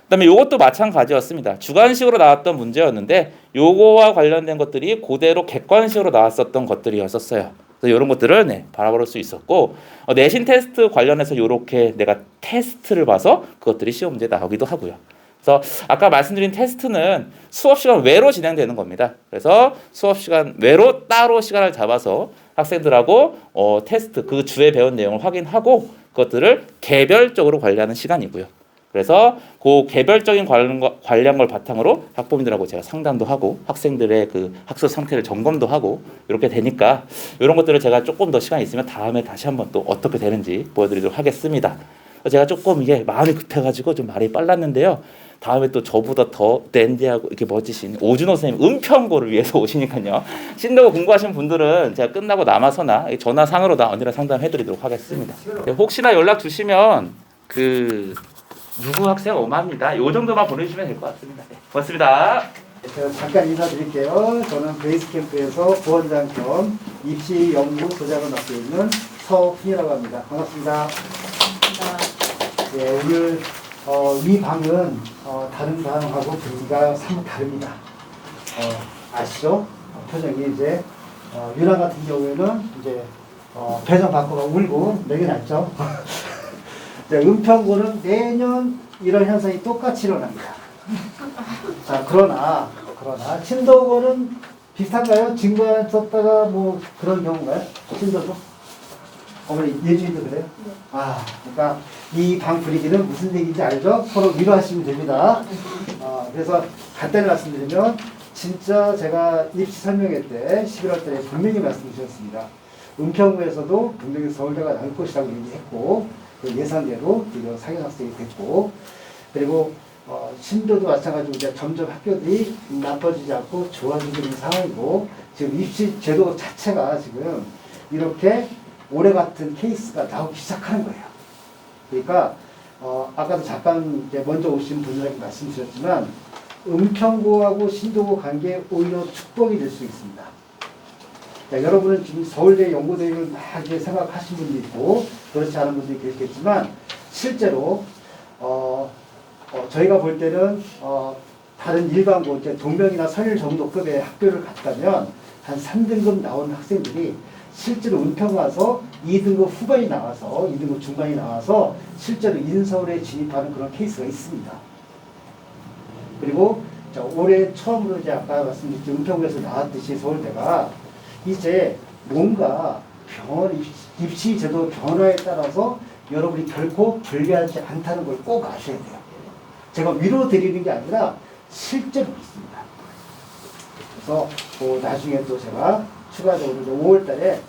그다음에 이것도 마찬가지였습니다. 주관식으로 나왔던 문제였는데 요거와 관련된 것들이 그대로 객관식으로 나왔었던 것들이었었어요. 그래서 이런 것들을 바라볼 수 있었고 내신 테스트 관련해서 이렇게 내가 테스트를 봐서 그것들이 시험 문제에 나오기도 하고요. 그래서 아까 말씀드린 테스트는 수업 시간 외로 진행되는 겁니다. 그래서 수업 시간 외로 따로 시간을 잡아서 학생들하고 테스트 그 주에 배운 내용을 확인하고 그것들을 개별적으로 관리하는 시간이고요. 그래서 그 개별적인 관리한 걸 바탕으로 학부모님들하고 제가 상담도 하고 학생들의 그 학습 상태를 점검도 하고 이렇게 되니까 이런 것들을 제가 조금 더 시간이 있으면 다음에 다시 한번 또 어떻게 되는지 보여드리도록 하겠습니다. 제가 조금 이게 마음이 급해가지고 좀 말이 빨랐는데요. 다음에 또 저보다 더 댄디하고 이렇게 멋지신 오준호 선생님 은평고를 위해서 오시니까요. 신도고 공부하신 분들은 제가 끝나고 남아서나 전화상으로 다 언제나 상담해드리도록 하겠습니다. 혹시나 연락 주시면 그 누구 학생 오마입니다. 요 정도만 보내주시면 될 것 같습니다. 네, 고맙습니다. 제가 잠깐 인사드릴게요. 저는 베이스캠프에서 부원장 겸 입시 연구 도장을 맡고 있는 서훈이라고 합니다. 반갑습니다. 예, 오늘 이 방은 다른 방하고 분위기가 사뭇 다릅니다. 아시죠? 표정이 이제 유나 같은 경우에는 이제 배정 받고가 울고 내게 났죠. 은평고는 매년 이런 현상이 똑같이 일어납니다. 자, 그러나 신도고는 비슷한가요? 증거 안 썼다가 뭐 그런 경우인가요? 신도도? 어머니 예주인도 그래요? 네. 그러니까 이 방 분위기는 무슨 얘기인지 알죠? 서로 위로하시면 됩니다. 그래서 간단히 말씀드리면 진짜 제가 입시 설명회 때 11월 달에 분명히 말씀드렸습니다. 은평구에서도 분명히 서울대가 나올 것이라고 얘기했고 그 예상대로 상향 학생이 됐고 그리고 신도도 마찬가지로 이제 점점 학교들이 나빠지지 않고 좋아지고 있는 상황이고 지금 입시 제도 자체가 지금 이렇게 올해 같은 케이스가 나오기 시작하는 거예요. 그러니까 아까도 잠깐 이제 먼저 오신 분들에게 말씀드렸지만 은평고하고 신도고 관계 오히려 축복이 될 수 있습니다. 자, 여러분은 지금 서울대 연고대학을 막 이렇게 생각하신 분도 있고 그렇지 않은 분들이 계시겠지만 실제로 저희가 볼 때는 다른 일반고 이제 동명이나 선일 정도급의 학교를 갔다면 한 3등급 나온 학생들이 실제로 은평 와서 2등급 후반이 나와서 2등급 중반이 나와서 실제로 인서울에 진입하는 그런 케이스가 있습니다. 그리고 올해 처음으로 이제 아까 말씀드린 은평구에서 나왔듯이 서울대가 이제 뭔가 입시 제도 변화에 따라서 여러분이 결코 불리하지 않다는 걸 꼭 아셔야 돼요. 제가 위로 드리는 게 아니라 실제로 있습니다. 그래서 나중에 또 제가 추가적으로 5월 달에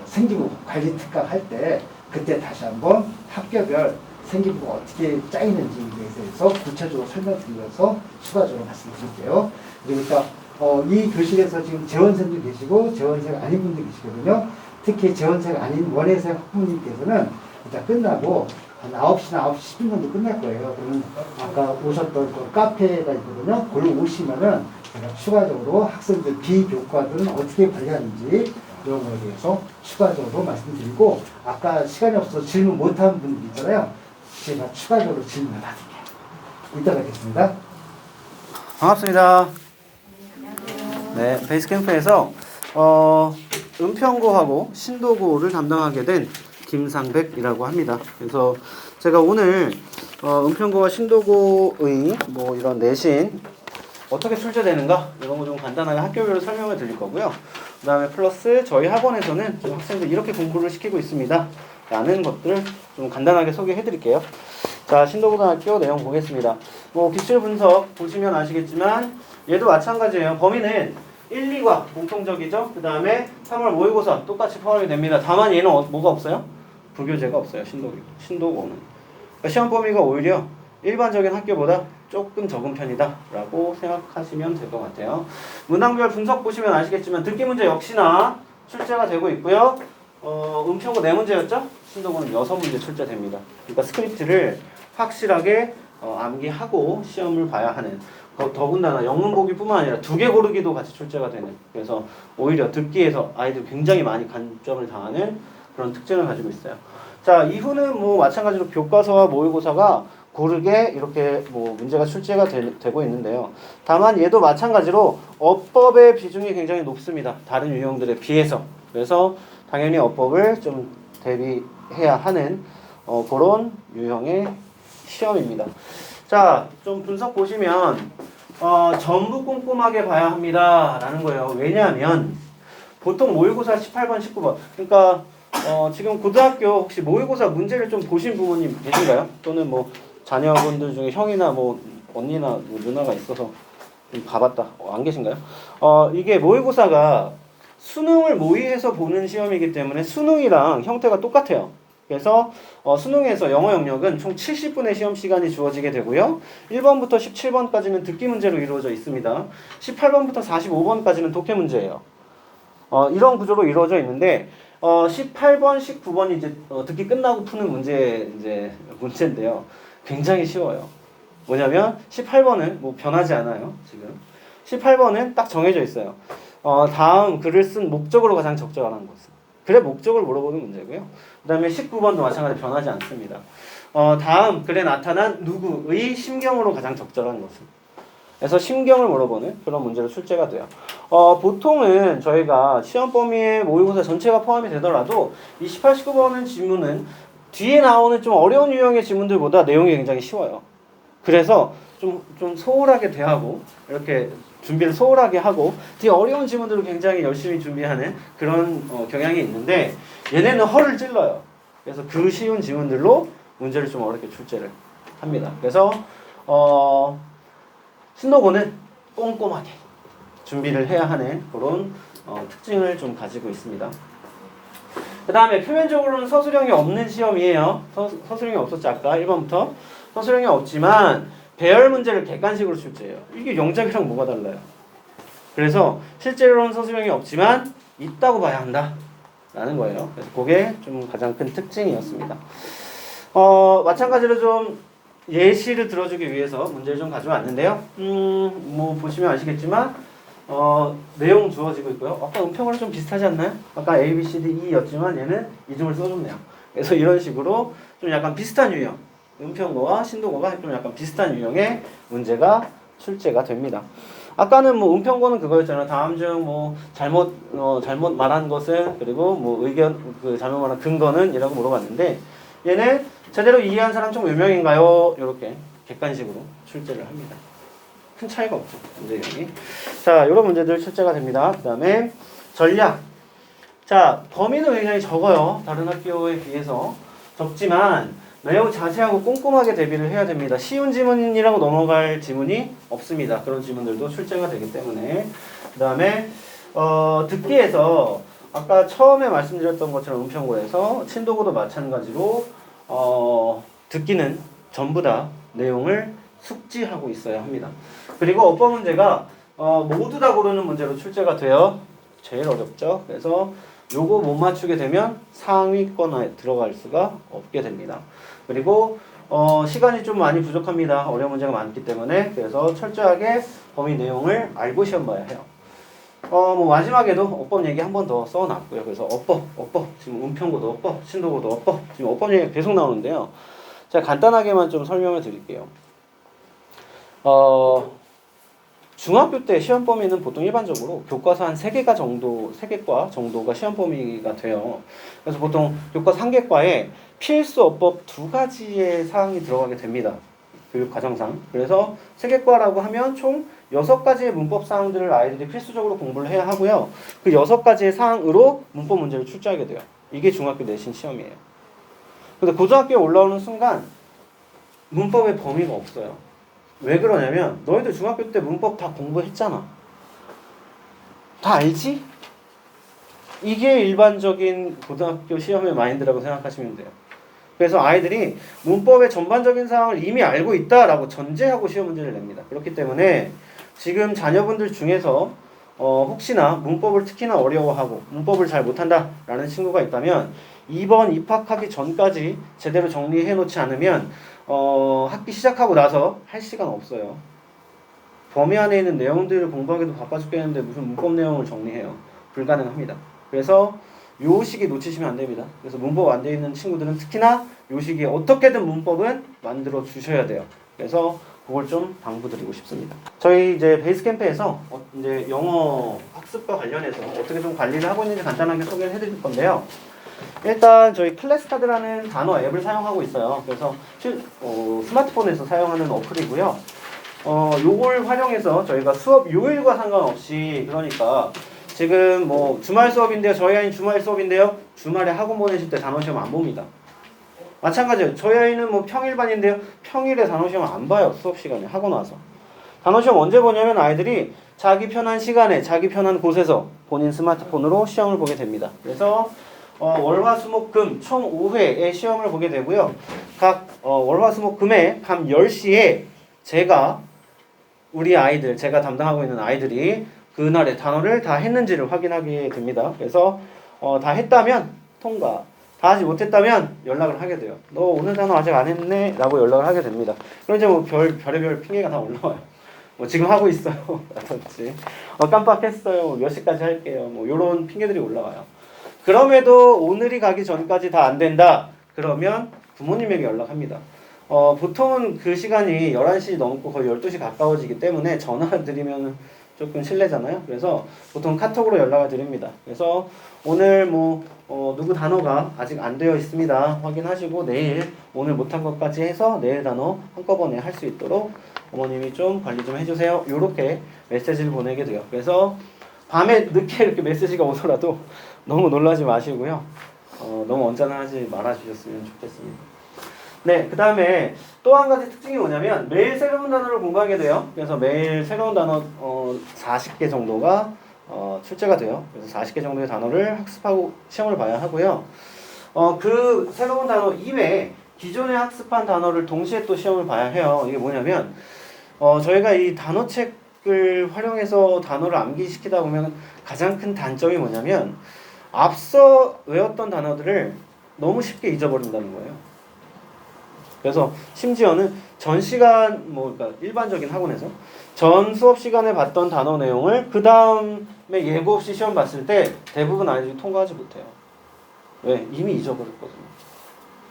생기부 관리 특강 할 때 그때 다시 한번 학교별 생기부가 어떻게 짜이는지에 대해서 구체적으로 설명드리면서 추가적으로 말씀드릴게요. 그러니까 이 교실에서 지금 재원생도 계시고 재원생 아닌 분도 계시거든요. 특히 재원생 아닌 원예생 학부모님께서는 일단 끝나고 한 9시나 9시 10분 정도 끝날 거예요. 그러면 아까 오셨던 그 카페가 있거든요. 거기로 오시면은 제가 추가적으로 학생들 비교과들은 어떻게 관리하는지 이런 거에 대해서 추가적으로 말씀드리고 아까 시간이 없어서 질문 못한 분들 있잖아요. 제가 추가적으로 질문을 받을게요. 이따 뵙겠습니다. 반갑습니다. 네, 베이스캠프에서 은평고하고 신도고를 담당하게 된 김상백이라고 합니다. 그래서 제가 오늘 은평고와 신도고의 뭐 이런 내신 어떻게 출제되는가 이런 거 좀 간단하게 학교별로 설명을 드릴 거고요. 그 다음에 플러스 저희 학원에서는 지금 학생들 이렇게 공부를 시키고 있습니다 라는 것들 좀 간단하게 소개해 드릴게요. 자, 신도고등학교 내용 보겠습니다. 뭐 기출 분석 보시면 아시겠지만 얘도 마찬가지예요. 범위는 1, 2과 공통적이죠. 그 다음에 3월 모의고사 똑같이 포함이 됩니다. 다만 얘는 뭐가 없어요? 부교재가 없어요. 신도고는. 그러니까 시험 범위가 오히려 일반적인 학교보다 조금 적은 편이다 라고 생각하시면 될 것 같아요. 문항별 분석 보시면 아시겠지만 듣기 문제 역시나 출제가 되고 있고요. 은평고 4문제였죠? 신도고는 6문제 출제됩니다. 그러니까 스크립트를 확실하게 암기하고 시험을 봐야 하는, 더군다나 영문 보기뿐만 아니라 2개 고르기도 같이 출제가 되는, 그래서 오히려 듣기에서 아이들 굉장히 많이 간점을 당하는 그런 특징을 가지고 있어요. 자, 이후는 뭐 마찬가지로 교과서와 모의고사가 고르게 이렇게 뭐 문제가 출제가 되고 있는데요. 다만 얘도 마찬가지로 어법의 비중이 굉장히 높습니다. 다른 유형들에 비해서. 그래서 당연히 어법을 좀 대비해야 하는 그런 유형의 시험입니다. 자, 좀 분석 보시면 전부 꼼꼼하게 봐야 합니다 라는 거예요. 왜냐하면 보통 모의고사 18번, 19번 그러니까 지금 고등학교 혹시 모의고사 문제를 좀 보신 부모님 계신가요? 또는 뭐 자녀분들 중에 형이나 뭐 언니나 뭐 누나가 있어서 좀 봐봤다. 안 계신가요? 이게 모의고사가 수능을 모의해서 보는 시험이기 때문에 수능이랑 형태가 똑같아요. 그래서 수능에서 영어 영역은 총 70분의 시험 시간이 주어지게 되고요. 1번부터 17번까지는 듣기 문제로 이루어져 있습니다. 18번부터 45번까지는 독해 문제예요. 이런 구조로 이루어져 있는데 18번, 19번이 이제 듣기 끝나고 푸는 문제인데요. 굉장히 쉬워요. 뭐냐면 18번은 뭐 변하지 않아요. 지금 18번은 딱 정해져 있어요. 다음 글을 쓴 목적으로 가장 적절한 것은. 그래 목적을 물어보는 문제고요. 그 다음에 19번도 마찬가지로 변하지 않습니다. 다음 글에 나타난 누구의 심경으로 가장 적절한 것은. 그래서 심경을 물어보는 그런 문제로 출제가 돼요. 보통은 저희가 시험 범위에 모의고사 전체가 포함이 되더라도 28, 19번은 질문은 뒤에 나오는 좀 어려운 유형의 질문들보다 내용이 굉장히 쉬워요. 그래서 좀 소홀하게 대하고 이렇게 준비를 소홀하게 하고 뒤에 어려운 질문들을 굉장히 열심히 준비하는 그런 경향이 있는데 얘네는 허를 찔러요. 그래서 그 쉬운 질문들로 문제를 좀 어렵게 출제를 합니다. 그래서 신도고는 꼼꼼하게 준비를 해야 하는 그런 특징을 좀 가지고 있습니다. 그 다음에 표면적으로는 서술형이 없는 시험이에요. 서술형이 없었죠. 아까 1번부터. 서술형이 없지만 배열 문제를 객관식으로 출제해요. 이게 영작이랑 뭐가 달라요? 그래서 실제로는 서술형이 없지만 있다고 봐야 한다 라는 거예요. 그래서 그게 좀 가장 큰 특징이었습니다. 마찬가지로 좀 예시를 들어주기 위해서 문제를 좀 가져왔는데요. 뭐 보시면 아시겠지만 내용 주어지고 있고요. 아까 음평으로 좀 비슷하지 않나요? 아까 A, B, C, D, E였지만 얘는 이중을 써줬네요. 그래서 이런 식으로 좀 약간 비슷한 유형, 음평고와 신도고가 좀 약간 비슷한 유형의 문제가 출제가 됩니다. 아까는 뭐 음평고는 그거였잖아요. 다음 중 뭐 잘못 말한 것은 그리고 뭐 의견 잘못 말한 근거는 이라고 물어봤는데 얘는 제대로 이해한 사람 총 몇 명인가요? 이렇게 객관식으로 출제를 합니다. 큰 차이가 없죠. 문제형이. 자, 이런 문제들 출제가 됩니다. 그 다음에 전략. 자, 범위는 굉장히 적어요. 다른 학교에 비해서. 적지만 매우 자세하고 꼼꼼하게 대비를 해야 됩니다. 쉬운 지문이라고 넘어갈 지문이 없습니다. 그런 지문들도 출제가 되기 때문에. 그 다음에 듣기에서 아까 처음에 말씀드렸던 것처럼 음평고에서 신도고도 마찬가지로 듣기는 전부 다 내용을 숙지하고 있어야 합니다. 그리고 어법 문제가 모두 다 고르는 문제로 출제가 돼요. 제일 어렵죠. 그래서 요거 못 맞추게 되면 상위권에 들어갈 수가 없게 됩니다. 그리고 시간이 좀 많이 부족합니다. 어려운 문제가 많기 때문에. 그래서 철저하게 범위 내용을 알고 시험 봐야 해요. 뭐 마지막에도 어법 얘기 한 번 더 써놨고요. 그래서 어법 지금 음평고도 어법, 신도고도 어법 지금 어법 얘기가 계속 나오는데요. 제가 간단하게만 좀 설명을 드릴게요. 중학교 때 시험 범위는 보통 일반적으로 교과서 한 3개과 정도가 시험 범위가 돼요. 그래서 보통 교과서 1개과에 필수 어법 2가지의 사항이 들어가게 됩니다. 교육 과정상. 그래서 3개과라고 하면 총 6가지의 문법 사항들을 아이들이 필수적으로 공부를 해야 하고요. 그 6가지의 사항으로 문법 문제를 출제하게 돼요. 이게 중학교 내신 시험이에요. 근데 고등학교에 올라오는 순간 문법의 범위가 없어요. 왜 그러냐면 너희들 중학교 때 문법 다 공부했잖아. 다 알지? 이게 일반적인 고등학교 시험의 마인드라고 생각하시면 돼요. 그래서 아이들이 문법의 전반적인 사항을 이미 알고 있다라고 전제하고 시험 문제를 냅니다. 그렇기 때문에 지금 자녀분들 중에서 혹시나 문법을 특히나 어려워하고 문법을 잘 못한다라는 친구가 있다면 이번 입학하기 전까지 제대로 정리해 놓지 않으면 학기 시작하고 나서 할 시간 없어요. 범위 안에 있는 내용들을 공부하기도 바빠 죽겠는데 무슨 문법 내용을 정리해요. 불가능합니다. 그래서 요 시기 놓치시면 안 됩니다. 그래서 문법 안 돼 있는 친구들은 특히나 요 시기에 어떻게든 문법은 만들어 주셔야 돼요. 그래서 그걸 좀 당부드리고 싶습니다. 저희 이제 베이스 캠프에서 이제 영어 학습과 관련해서 어떻게 좀 관리를 하고 있는지 간단하게 소개를 해드릴 건데요. 일단 저희 클래스카드라는 단어 앱을 사용하고 있어요. 그래서 스마트폰에서 사용하는 어플이고요. 요걸 활용해서 저희가 수업 요일과 상관없이 그러니까 지금 뭐 주말 수업인데요. 저희 아이는 주말 수업인데요. 주말에 학원 보내실 때 단어 시험 안 봅니다. 마찬가지예요. 저희 아이는 뭐 평일반인데요. 평일에 단어 시험 안 봐요. 수업 시간에 학원 와서. 단어 시험 언제 보냐면 아이들이 자기 편한 시간에 자기 편한 곳에서 본인 스마트폰으로 시험을 보게 됩니다. 그래서 월화수목금 총 5회의 시험을 보게 되고요. 각 월화수목금에 밤 10시에 제가 우리 아이들, 제가 담당하고 있는 아이들이 그날의 단어를 다 했는지를 확인하게 됩니다. 그래서 다 했다면 통과, 다 하지 못했다면 연락을 하게 돼요. 너 오늘 단어 아직 안 했네? 라고 연락을 하게 됩니다. 그럼 이제 뭐 별의별 핑계가 다 올라와요. 뭐 지금 하고 있어요. 라든지 깜빡했어요. 몇 시까지 할게요. 뭐 이런 핑계들이 올라와요. 그럼에도 오늘이 가기 전까지 다 안 된다. 그러면 부모님에게 연락합니다. 보통은 그 시간이 11시 넘고 거의 12시 가까워지기 때문에 전화 드리면 조금 실례잖아요. 그래서 보통 카톡으로 연락을 드립니다. 그래서 오늘 뭐 누구 단어가 아직 안 되어 있습니다. 확인하시고 내일 오늘 못한 것까지 해서 내일 단어 한꺼번에 할 수 있도록 어머님이 좀 관리 좀 해주세요. 이렇게 메시지를 보내게 돼요. 그래서 밤에 늦게 이렇게 메시지가 오더라도 너무 놀라지 마시고요. 너무 언짢아하지 말아주셨으면 좋겠습니다. 네, 그 다음에 또 한 가지 특징이 뭐냐면 매일 새로운 단어를 공부하게 돼요. 그래서 매일 새로운 단어 40개 정도가 출제가 돼요. 그래서 40개 정도의 단어를 학습하고 시험을 봐야 하고요. 그 새로운 단어 이외에 기존에 학습한 단어를 동시에 또 시험을 봐야 해요. 이게 뭐냐면 저희가 이 단어책을 활용해서 단어를 암기시키다 보면 가장 큰 단점이 뭐냐면 앞서 외웠던 단어들을 너무 쉽게 잊어버린다는 거예요. 그래서 심지어는 전 시간 그러니까 일반적인 학원에서 전 수업 시간에 봤던 단어 내용을 그 다음에 예고 없이 시험 봤을 때 대부분 아이들이 통과하지 못해요. 왜? 이미 잊어버렸거든요.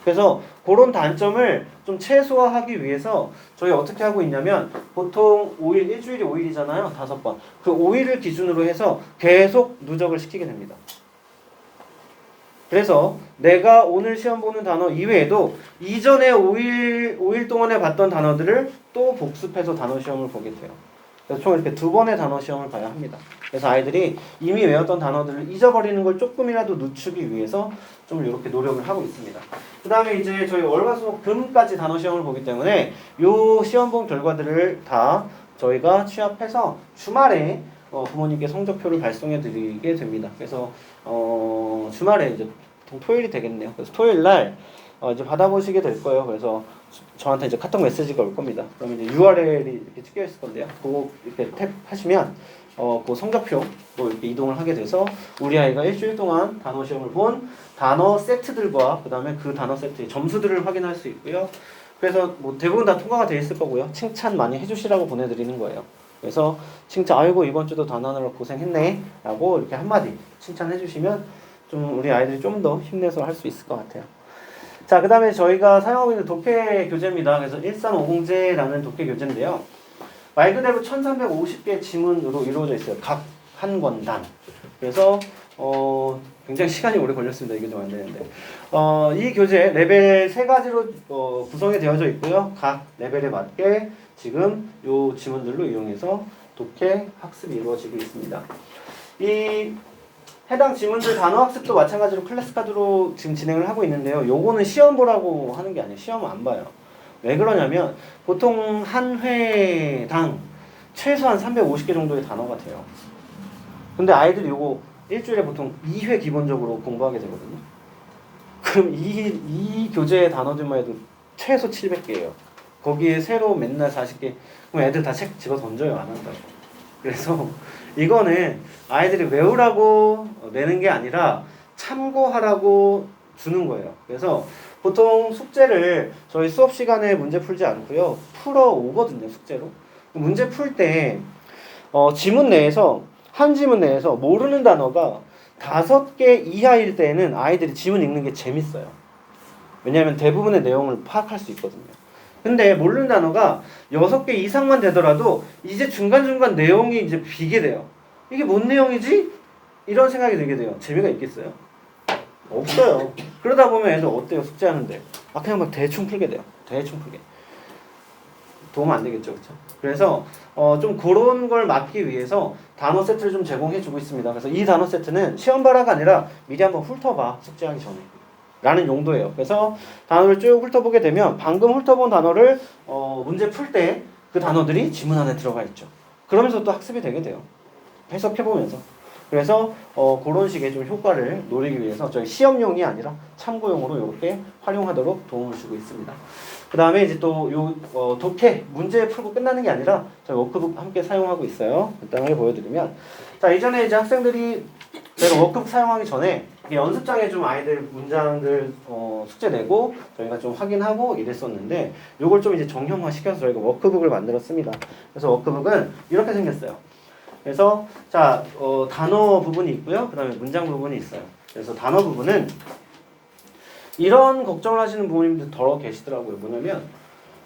그래서 그런 단점을 좀 최소화하기 위해서 저희 어떻게 하고 있냐면 보통 5일, 일주일이 5일이잖아요. 5번. 그 5일을 기준으로 해서 계속 누적을 시키게 됩니다. 그래서 내가 오늘 시험 보는 단어 이외에도 이전에 5일 동안에 봤던 단어들을 또 복습해서 단어 시험을 보게 돼요. 그래서 총 이렇게 2번의 단어 시험을 봐야 합니다. 그래서 아이들이 이미 외웠던 단어들을 잊어버리는 걸 조금이라도 늦추기 위해서 좀 이렇게 노력을 하고 있습니다. 그 다음에 이제 저희 월화수목금까지 단어 시험을 보기 때문에 요 시험 본 결과들을 다 저희가 취합해서 주말에 부모님께 성적표를 발송해 드리게 됩니다. 그래서 주말에 이제 토요일이 되겠네요. 그래서 토요일 날 이제 받아보시게 될 거예요. 그래서 저한테 이제 카톡 메시지가 올 겁니다. 그러면 이제 URL이 이렇게 찍혀 있을 건데요. 그거 이렇게 탭하시면 그 성적표로 이렇게 이동을 하게 돼서 우리 아이가 일주일 동안 단어 시험을 본 단어 세트들과 그 다음에 그 단어 세트의 점수들을 확인할 수 있고요. 그래서 뭐 대부분 다 통과가 돼 있을 거고요. 칭찬 많이 해주시라고 보내드리는 거예요. 그래서 칭찬, 아이고 이번 주도 단어하느라 고생했네 라고 이렇게 한마디 칭찬해 주시면 좀 우리 아이들이 좀 더 힘내서 할 수 있을 것 같아요. 자, 그 다음에 저희가 사용하고 있는 독해 교재입니다. 그래서 1350제라는 독해 교재인데요. 말 그대로 1350개의 지문으로 이루어져 있어요. 각 한 권당. 그래서 굉장히 시간이 오래 걸렸습니다. 이게 좀 안 되는데. 이 교재 레벨 3가지로 구성이 되어져 있고요. 각 레벨에 맞게 지금 요 지문들로 이용해서 독해 학습이 이루어지고 있습니다. 이 해당 지문들 단어 학습도 마찬가지로 클래스 카드로 지금 진행을 하고 있는데요. 요거는 시험 보라고 하는 게 아니에요. 시험은 안 봐요. 왜 그러냐면 보통 한 회당 최소한 350개 정도의 단어가 돼요. 근데 아이들이 요거 일주일에 보통 2회 기본적으로 공부하게 되거든요. 그럼 이 교재의 단어들만 해도 최소 700개예요. 거기에 새로 맨날 40개. 그럼 애들 다 책 집어 던져요. 안 한다고. 그래서 이거는 아이들이 외우라고 내는 게 아니라 참고하라고 주는 거예요. 그래서 보통 숙제를 저희 수업 시간에 문제 풀지 않고요. 풀어 오거든요. 숙제로. 문제 풀 때 지문 내에서 한 지문 내에서 모르는 단어가 5개 이하일 때는 아이들이 지문 읽는 게 재밌어요. 왜냐하면 대부분의 내용을 파악할 수 있거든요. 근데 모르는 단어가 6개 이상만 되더라도 이제 중간중간 내용이 이제 비게 돼요. 이게 뭔 내용이지? 이런 생각이 들게 돼요. 재미가 있겠어요? 없어요. 그러다 보면 애들 어때요? 숙제하는데. 그냥 막 대충 풀게 돼요. 대충 풀게. 도움 안 되겠죠. 그렇죠? 그래서 좀 그런 걸 막기 위해서 단어 세트를 좀 제공해 주고 있습니다. 그래서 이 단어 세트는 시험 봐라가 아니라 미리 한번 훑어봐. 숙제하기 전에. 라는 용도예요. 그래서 단어를 쭉 훑어보게 되면 방금 훑어본 단어를 문제 풀 때 그 단어들이 지문 안에 들어가 있죠. 그러면서 또 학습이 되게 돼요. 해석해보면서. 그래서 그런 식의 좀 효과를 노리기 위해서 저희 시험용이 아니라 참고용으로 이렇게 활용하도록 도움을 주고 있습니다. 그 다음에 이제 또 독해 문제 풀고 끝나는 게 아니라 저희 워크북 함께 사용하고 있어요. 간단하게 보여드리면, 자, 이전에 이제 학생들이 저희가 워크북 사용하기 전에 연습장에 좀 아이들 문장들 숙제 내고 저희가 좀 확인하고 이랬었는데, 요걸 좀 이제 정형화 시켜서 저희가 워크북을 만들었습니다. 그래서 워크북은 이렇게 생겼어요. 그래서 자, 단어 부분이 있고요. 그 다음에 문장 부분이 있어요. 그래서 단어 부분은 이런 걱정을 하시는 부모님들 덜어 계시더라고요. 뭐냐면,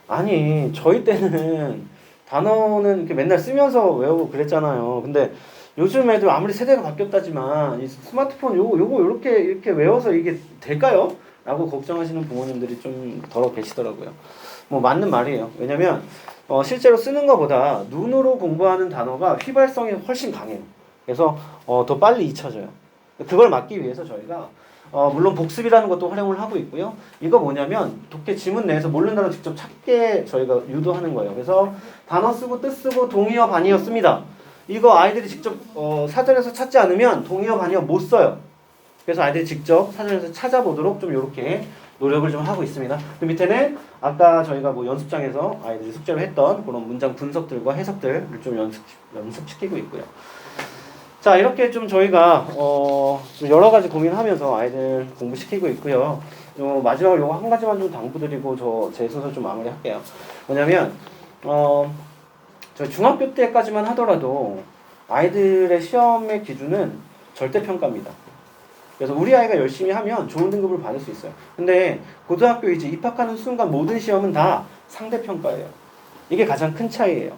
아니 저희 때는 단어는 이렇게 맨날 쓰면서 외우고 그랬잖아요. 근데 요즘 애들 아무리 세대가 바뀌었다지만 이 스마트폰 요거 이렇게 외워서 이게 될까요? 라고 걱정하시는 부모님들이 좀 덜어 계시더라고요. 뭐 맞는 말이에요. 왜냐면 실제로 쓰는 것보다 눈으로 공부하는 단어가 휘발성이 훨씬 강해요. 그래서 더 빨리 잊혀져요. 그걸 막기 위해서 저희가 물론 복습이라는 것도 활용을 하고 있고요. 이거 뭐냐면 독해 지문 내에서 모르는 단어 직접 찾게 저희가 유도하는 거예요. 그래서 단어 쓰고 뜻 쓰고 동의어 반의어 씁니다. 이거 아이들이 직접 사전에서 찾지 않으면 동의어 반의어 못 써요. 그래서 아이들이 직접 사전에서 찾아보도록 좀 이렇게 노력을 좀 하고 있습니다. 그 밑에는 아까 저희가 뭐 연습장에서 아이들이 숙제로 했던 그런 문장 분석들과 해석들을 좀 연습시키고 있고요. 자, 이렇게 좀 저희가 좀 여러 가지 고민하면서 아이들 공부시키고 있고요. 마지막으로 요거 한 가지만 좀 당부드리고 제 순서 좀 마무리할게요. 뭐냐면 저 중학교 때까지만 하더라도 아이들의 시험의 기준은 절대평가입니다. 그래서 우리 아이가 열심히 하면 좋은 등급을 받을 수 있어요. 근데 고등학교 이제 입학하는 순간 모든 시험은 다 상대평가예요. 이게 가장 큰 차이예요.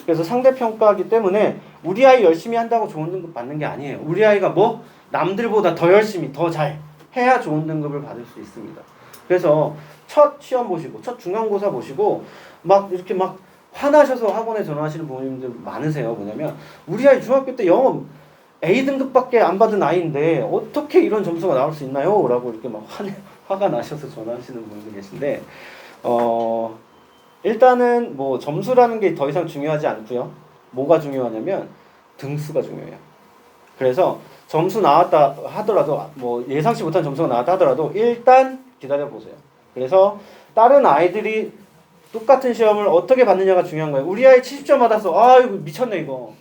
그래서 상대평가이기 때문에 우리 아이 열심히 한다고 좋은 등급 받는 게 아니에요. 우리 아이가 뭐 남들보다 더 열심히 더 잘 해야 좋은 등급을 받을 수 있습니다. 그래서 첫 시험 보시고 첫 중간고사 보시고 막 이렇게 막 화나셔서 학원에 전화하시는 부모님들 많으세요. 뭐냐면 우리 아이 중학교 때 영어 A등급밖에 안 받은 아이인데 어떻게 이런 점수가 나올 수 있나요? 라고 이렇게 막 화가 나셔서 전화하시는 분들 계신데 일단은 뭐 점수라는 게 더 이상 중요하지 않고요. 뭐가 중요하냐면 등수가 중요해요. 그래서 점수 나왔다 하더라도 뭐 예상치 못한 점수가 나왔다 하더라도 일단 기다려보세요. 그래서 다른 아이들이 똑같은 시험을 어떻게 받느냐가 중요한 거예요. 우리 아이 70점 받았어. 아 이거 미쳤네 이거.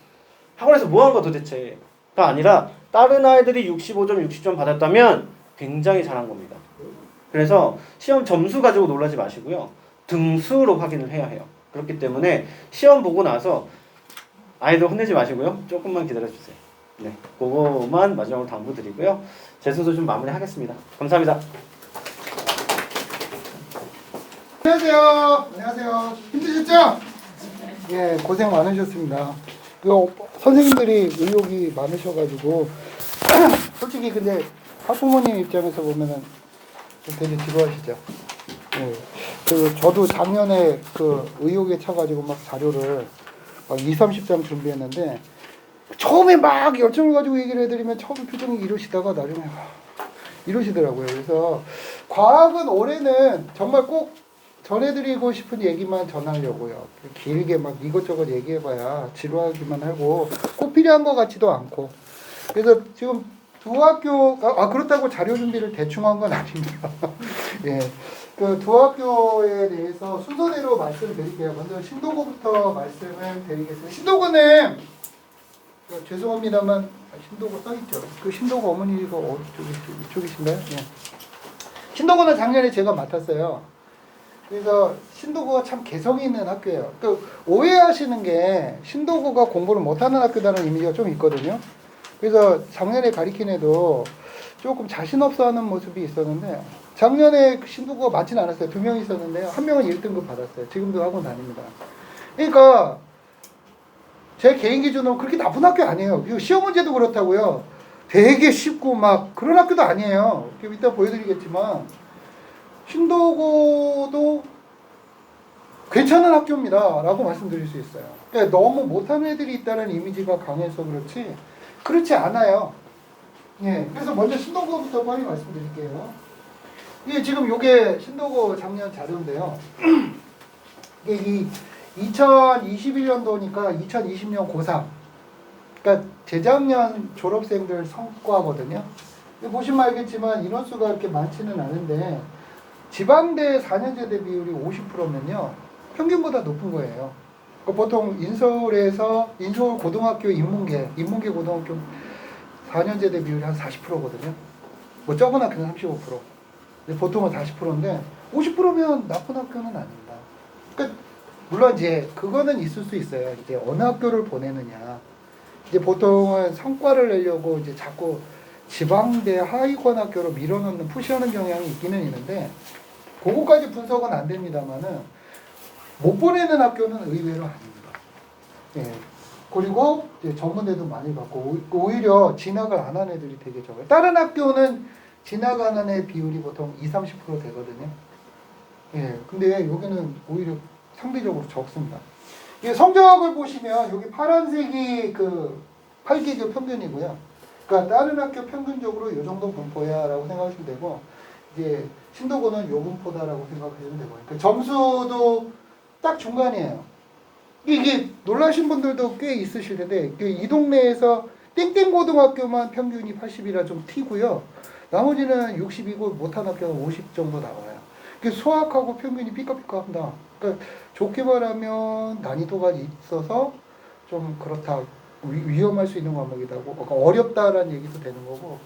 학원에서 뭐 한 거 도대체. 가 아니라 다른 아이들이 65점, 60점 받았다면 굉장히 잘한 겁니다. 그래서 시험 점수 가지고 놀라지 마시고요. 등수로 확인을 해야 해요. 그렇기 때문에 시험 보고 나서 아이들 혼내지 마시고요. 조금만 기다려주세요. 네, 그거만 마지막으로 당부드리고요. 제 순서 좀 마무리하겠습니다. 감사합니다. 안녕하세요. 안녕하세요. 힘드셨죠? 예, 고생 많으셨습니다. 선생님들이 의욕이 많으셔가지고 솔직히 근데 학부모님 입장에서 보면은 좀 되게 지루하시죠. 예. 그 저도 작년에 그 의욕에 차가지고 막 자료를 막 20-30장 준비했는데 처음에 막 열정을 가지고 얘기를 해드리면 처음 표정이 이러시다가 나중에 이러시더라고요. 그래서 과학은 올해는 정말 꼭 전해드리고 싶은 얘기만 전하려고요. 길게 막 이것저것 얘기해봐야 지루하기만 하고 꼭 필요한 것 같지도 않고. 그래서 지금 두 학교 그렇다고 자료 준비를 대충 한 건 아닙니다. 예, 그 두 학교에 대해서 순서대로 말씀드릴게요. 먼저 신도고부터 말씀을 드리겠습니다. 신도고는 죄송합니다만 신도고 써있죠. 그 신도고 어머니가 이쪽이신가요? 예. 신도고는 작년에 제가 맡았어요. 그래서 신도고가 참 개성이 있는 학교예요. 그 오해하시는 게 신도고가 공부를 못하는 학교라는 이미지가 좀 있거든요. 그래서 작년에 가르친 애도 조금 자신 없어하는 모습이 있었는데 작년에 신도고가 많진 않았어요. 2명 있었는데 한 명은 1등급 받았어요. 지금도 학원 다닙니다. 그러니까 제 개인 기준으로 그렇게 나쁜 학교 아니에요. 그리고 시험 문제도 그렇다고요. 되게 쉽고 막 그런 학교도 아니에요. 이따 보여드리겠지만 신도고도 괜찮은 학교입니다 라고 말씀드릴 수 있어요. 그러니까 너무 못하는 애들이 있다는 이미지가 강해서 그렇지 않아요. 예, 그래서 먼저 신도고부터 빨리 말씀드릴게요. 이게 지금 요게 신도고 작년 자료인데요. 이게 이 2021년도니까 2020년 고3 그러니까 재작년 졸업생들 성과거든요. 보시면 알겠지만 인원수가 그렇게 많지는 않은데 지방대 4년제대 비율이 50%면요 평균보다 높은 거예요. 보통 인서울에서 인서울 고등학교 인문계 고등학교 4년제대 비율이 한 40%거든요. 뭐 적은 학교는 35%. 근데 보통은 40%인데 50%면 나쁜 학교는 아닙니다. 그러니까 물론 이제 그거는 있을 수 있어요. 이제 어느 학교를 보내느냐. 이제 보통은 성과를 내려고 이제 자꾸 지방대 하위권 학교로 밀어넣는 푸시하는 경향이 있기는 있는데 그거까지 분석은 안 됩니다만은 못 보내는 학교는 의외로 아닙니다. 예. 그리고 이제 전문대도 많이 받고 오히려 진학을 안 하는 애들이 되게 적어요. 다른 학교는 진학하는 애 비율이 보통 20-30% 되거든요. 예. 근데 여기는 오히려 상대적으로 적습니다. 이 성적을 보시면 여기 파란색이 그 8기교 평균이고요. 그러니까 다른 학교 평균적으로 이 정도 분포야라고 생각하시면 되고 이제 신도고는 요 분포다라고 생각하시면 되고 그러니까 점수도 딱 중간이에요. 이게 놀라신 분들도 꽤 있으실 텐데 이 동네에서 땡땡고등학교만 평균이 80이라 좀 튀고요. 나머지는 60이고 못한 학교는 50 정도 나와요. 수학하고 평균이 삐까삐까합니다. 그러니까 좋게 말하면 난이도가 있어서 좀 그렇다. 위험할 수 있는 과목이다고 그러니까 어렵다라는 얘기도 되는 거고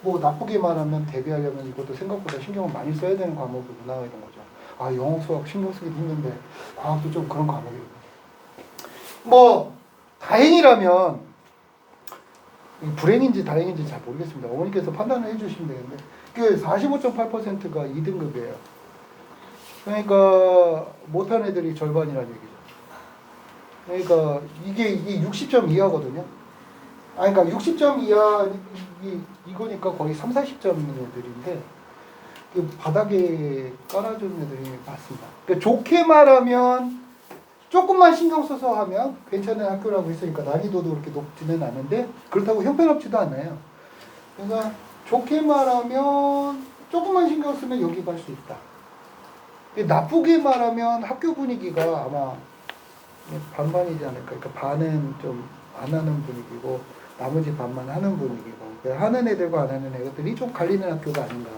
뭐 나쁘게 말하면 대비하려면 이것도 생각보다 신경을 많이 써야 되는 과목이구나 이런 거죠. 아 영어 수학 신경 쓰기 힘든데 과학도 좀 그런 과목이에요. 뭐 다행이라면 불행인지 다행인지 잘 모르겠습니다. 어머니께서 판단을 해주시면 되는데 그 45.8%가 2등급이에요. 그러니까 못한 애들이 절반이라는 얘기죠. 그러니까 이게 60점 이하거든요. 그러니까 60점 이하 이거니까 거의 30-40점 애들인데 바닥에 깔아주는 애들이 많습니다. 그러니까 좋게 말하면 조금만 신경 써서 하면 괜찮은 학교라고 했으니까 난이도도 그렇게 높지는 않은데 그렇다고 형편없지도 않아요. 그러니까 좋게 말하면 조금만 신경 쓰면 여기 갈 수 있다. 나쁘게 말하면 학교 분위기가 아마 반반이지 않을까. 그러니까 반은 좀 안 하는 분위기고 나머지 반만 하는 분위기고 그러니까 하는 애들과 안 하는 애들이 좀 갈리는 학교가 아닌가.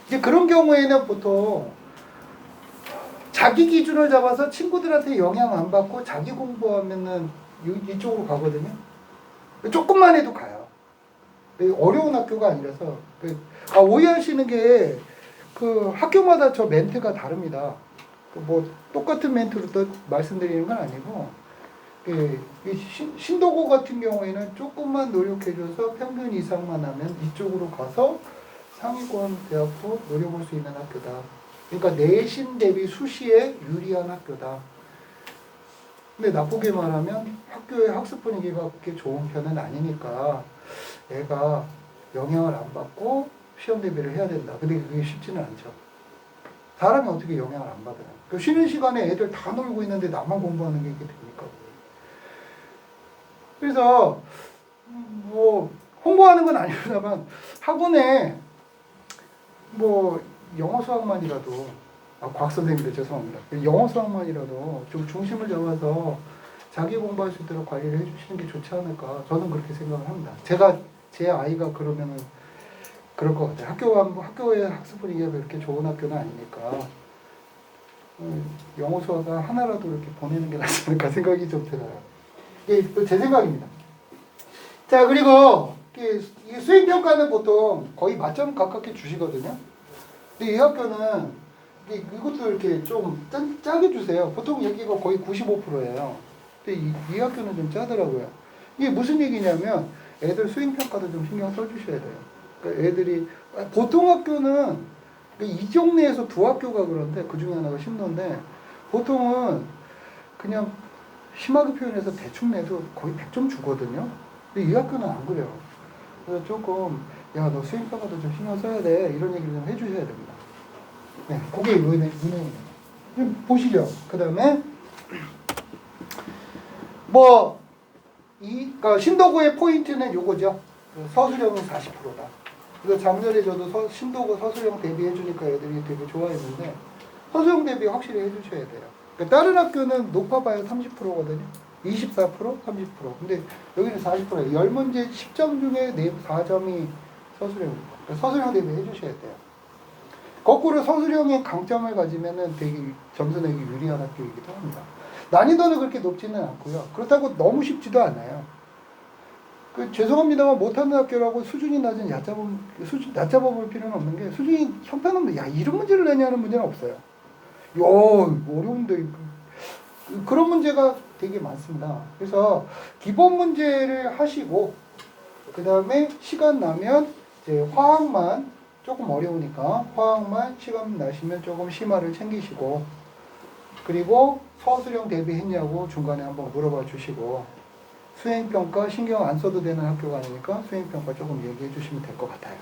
이제 그런 경우에는 보통 자기 기준을 잡아서 친구들한테 영향 안 받고 자기 공부하면은 이쪽으로 가거든요. 조금만 해도 가요. 어려운 학교가 아니라서 오해하시는 게 그 학교마다 저 멘트가 다릅니다. 뭐 똑같은 멘트로 또 말씀드리는 건 아니고 신도고 같은 경우에는 조금만 노력해줘서 평균 이상만 하면 이쪽으로 가서 상위권 대학도 노려볼 수 있는 학교다. 그러니까 내신 대비 수시에 유리한 학교다. 근데 나쁘게 말하면 학교의 학습 분위기가 그렇게 좋은 편은 아니니까 애가 영향을 안 받고 시험 대비를 해야 된다. 근데 그게 쉽지는 않죠. 사람이 어떻게 영향을 안 받아요. 그 쉬는 시간에 애들 다 놀고 있는데 나만 공부하는 게 이게 됩니까? 그래서 뭐 홍보하는 건 아니지만 학원에 뭐 영어 수학만이라도 과학 선생님들 죄송합니다. 영어 수학만이라도 좀 중심을 잡아서 자기 공부할 수 있도록 관리를 해주시는 게 좋지 않을까 저는 그렇게 생각을 합니다. 제 아이가 그러면은 그럴 것 같아요. 학교의 학습 분위기가 그렇게 좋은 학교는 아니니까 영어 수학을 하나라도 이렇게 보내는 게 낫지 않을까 생각이 좀 들어요. 이게 제 생각입니다. 자 그리고 이 수행평가는 보통 거의 만점 가깝게 주시거든요. 근데 이 학교는 이것도 이렇게 좀 짜게 주세요. 보통 여기가 거의 95%예요. 근데 이 학교는 좀 짜더라고요. 이게 무슨 얘기냐면 애들 수행평가도 좀 신경 써주셔야 돼요. 그러니까 애들이 보통 학교는 이 동네에서 두 학교가 그런데 그 중에 하나가 신도인데 보통은 그냥 심하게 표현해서 대충 내도 거의 100점 주거든요. 근데 이 학교는 안 그래요. 그래서 조금 야 너 수행평가도 좀 신경 써야 돼 이런 얘기를 좀 해주셔야 됩니다. 네, 그게 은행입니다. 보시죠. 그 다음에 그러니까 신도고의 포인트는 요거죠. 서술형은 40%다. 그래서 작년에 저도 신도고 서술형 대비해주니까 애들이 되게 좋아했는데 서술형 대비 확실히 해주셔야 돼요. 그러니까 다른 학교는 높아봐야 30%거든요. 24%, 30%. 근데 여기는 40%예요. 10문제 10점 중에 4점이 서술형입니다. 서술형 대비해 주셔야 돼요. 거꾸로 서술형의 강점을 가지면은 되게 점수 내기 유리한 학교이기도 합니다. 난이도는 그렇게 높지는 않고요. 그렇다고 너무 쉽지도 않아요. 죄송합니다만 못하는 학교라고 수준이 낮은 얕잡아볼 필요는 없는 게 수준이 형편없는 이런 문제를 내냐는 문제는 없어요. 어려운데 그런 문제가 되게 많습니다. 그래서 기본 문제를 하시고 그 다음에 시간 나면 이제 화학만 조금 어려우니까 화학만 시간 나시면 조금 심화를 챙기시고 그리고 서술형 대비했냐고 중간에 한번 물어봐 주시고 수행평가 신경 안 써도 되는 학교가 아니니까 수행평가 조금 얘기해 주시면 될 것 같아요.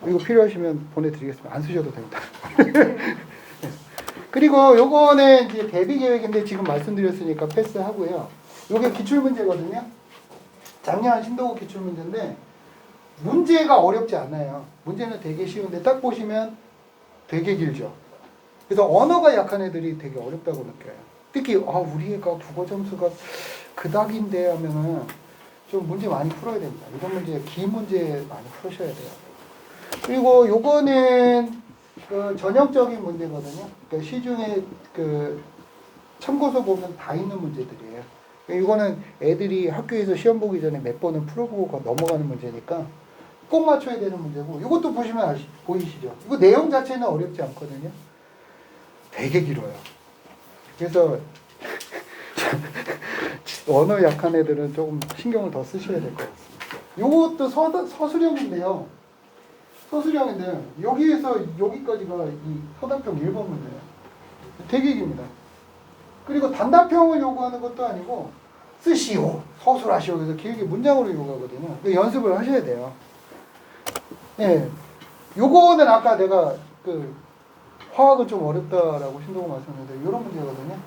이거 필요하시면 보내드리겠습니다. 안 쓰셔도 됩니다. 그리고 요거는 이제 대비 계획인데 지금 말씀드렸으니까 패스하고요. 요게 기출문제거든요. 작년 신도국 기출문제인데 문제가 어렵지 않아요. 문제는 되게 쉬운데 딱 보시면 되게 길죠. 그래서 언어가 약한 애들이 되게 어렵다고 느껴요. 특히 우리 애가 국어 점수가 그닥인데 하면은 좀 문제 많이 풀어야 됩니다. 이런 문제, 긴 문제 많이 푸셔야 돼요. 그리고 요거는 그 전형적인 문제거든요. 그러니까 시중에 그 참고서 보면 다 있는 문제들이에요. 이거는 애들이 학교에서 시험 보기 전에 몇 번은 풀어보고 넘어가는 문제니까 꼭 맞춰야 되는 문제고 이것도 보시면 보이시죠? 이거 내용 자체는 어렵지 않거든요. 되게 길어요. 그래서 언어 약한 애들은 조금 신경을 더 쓰셔야 될 것 같습니다. 이것도 서술형인데요. 서술형인데 여기에서 여기까지가 이 서답형 1번 문제예요. 되게 깁니다. 그리고 단답형을 요구하는 것도 아니고 쓰시오, 서술하시오 그래서 길게 문장으로 요구하거든요. 연습을 하셔야 돼요. 예, 요거는 아까 내가 화학은 좀 어렵다라고 신동호 말씀했는데 이런 문제거든요.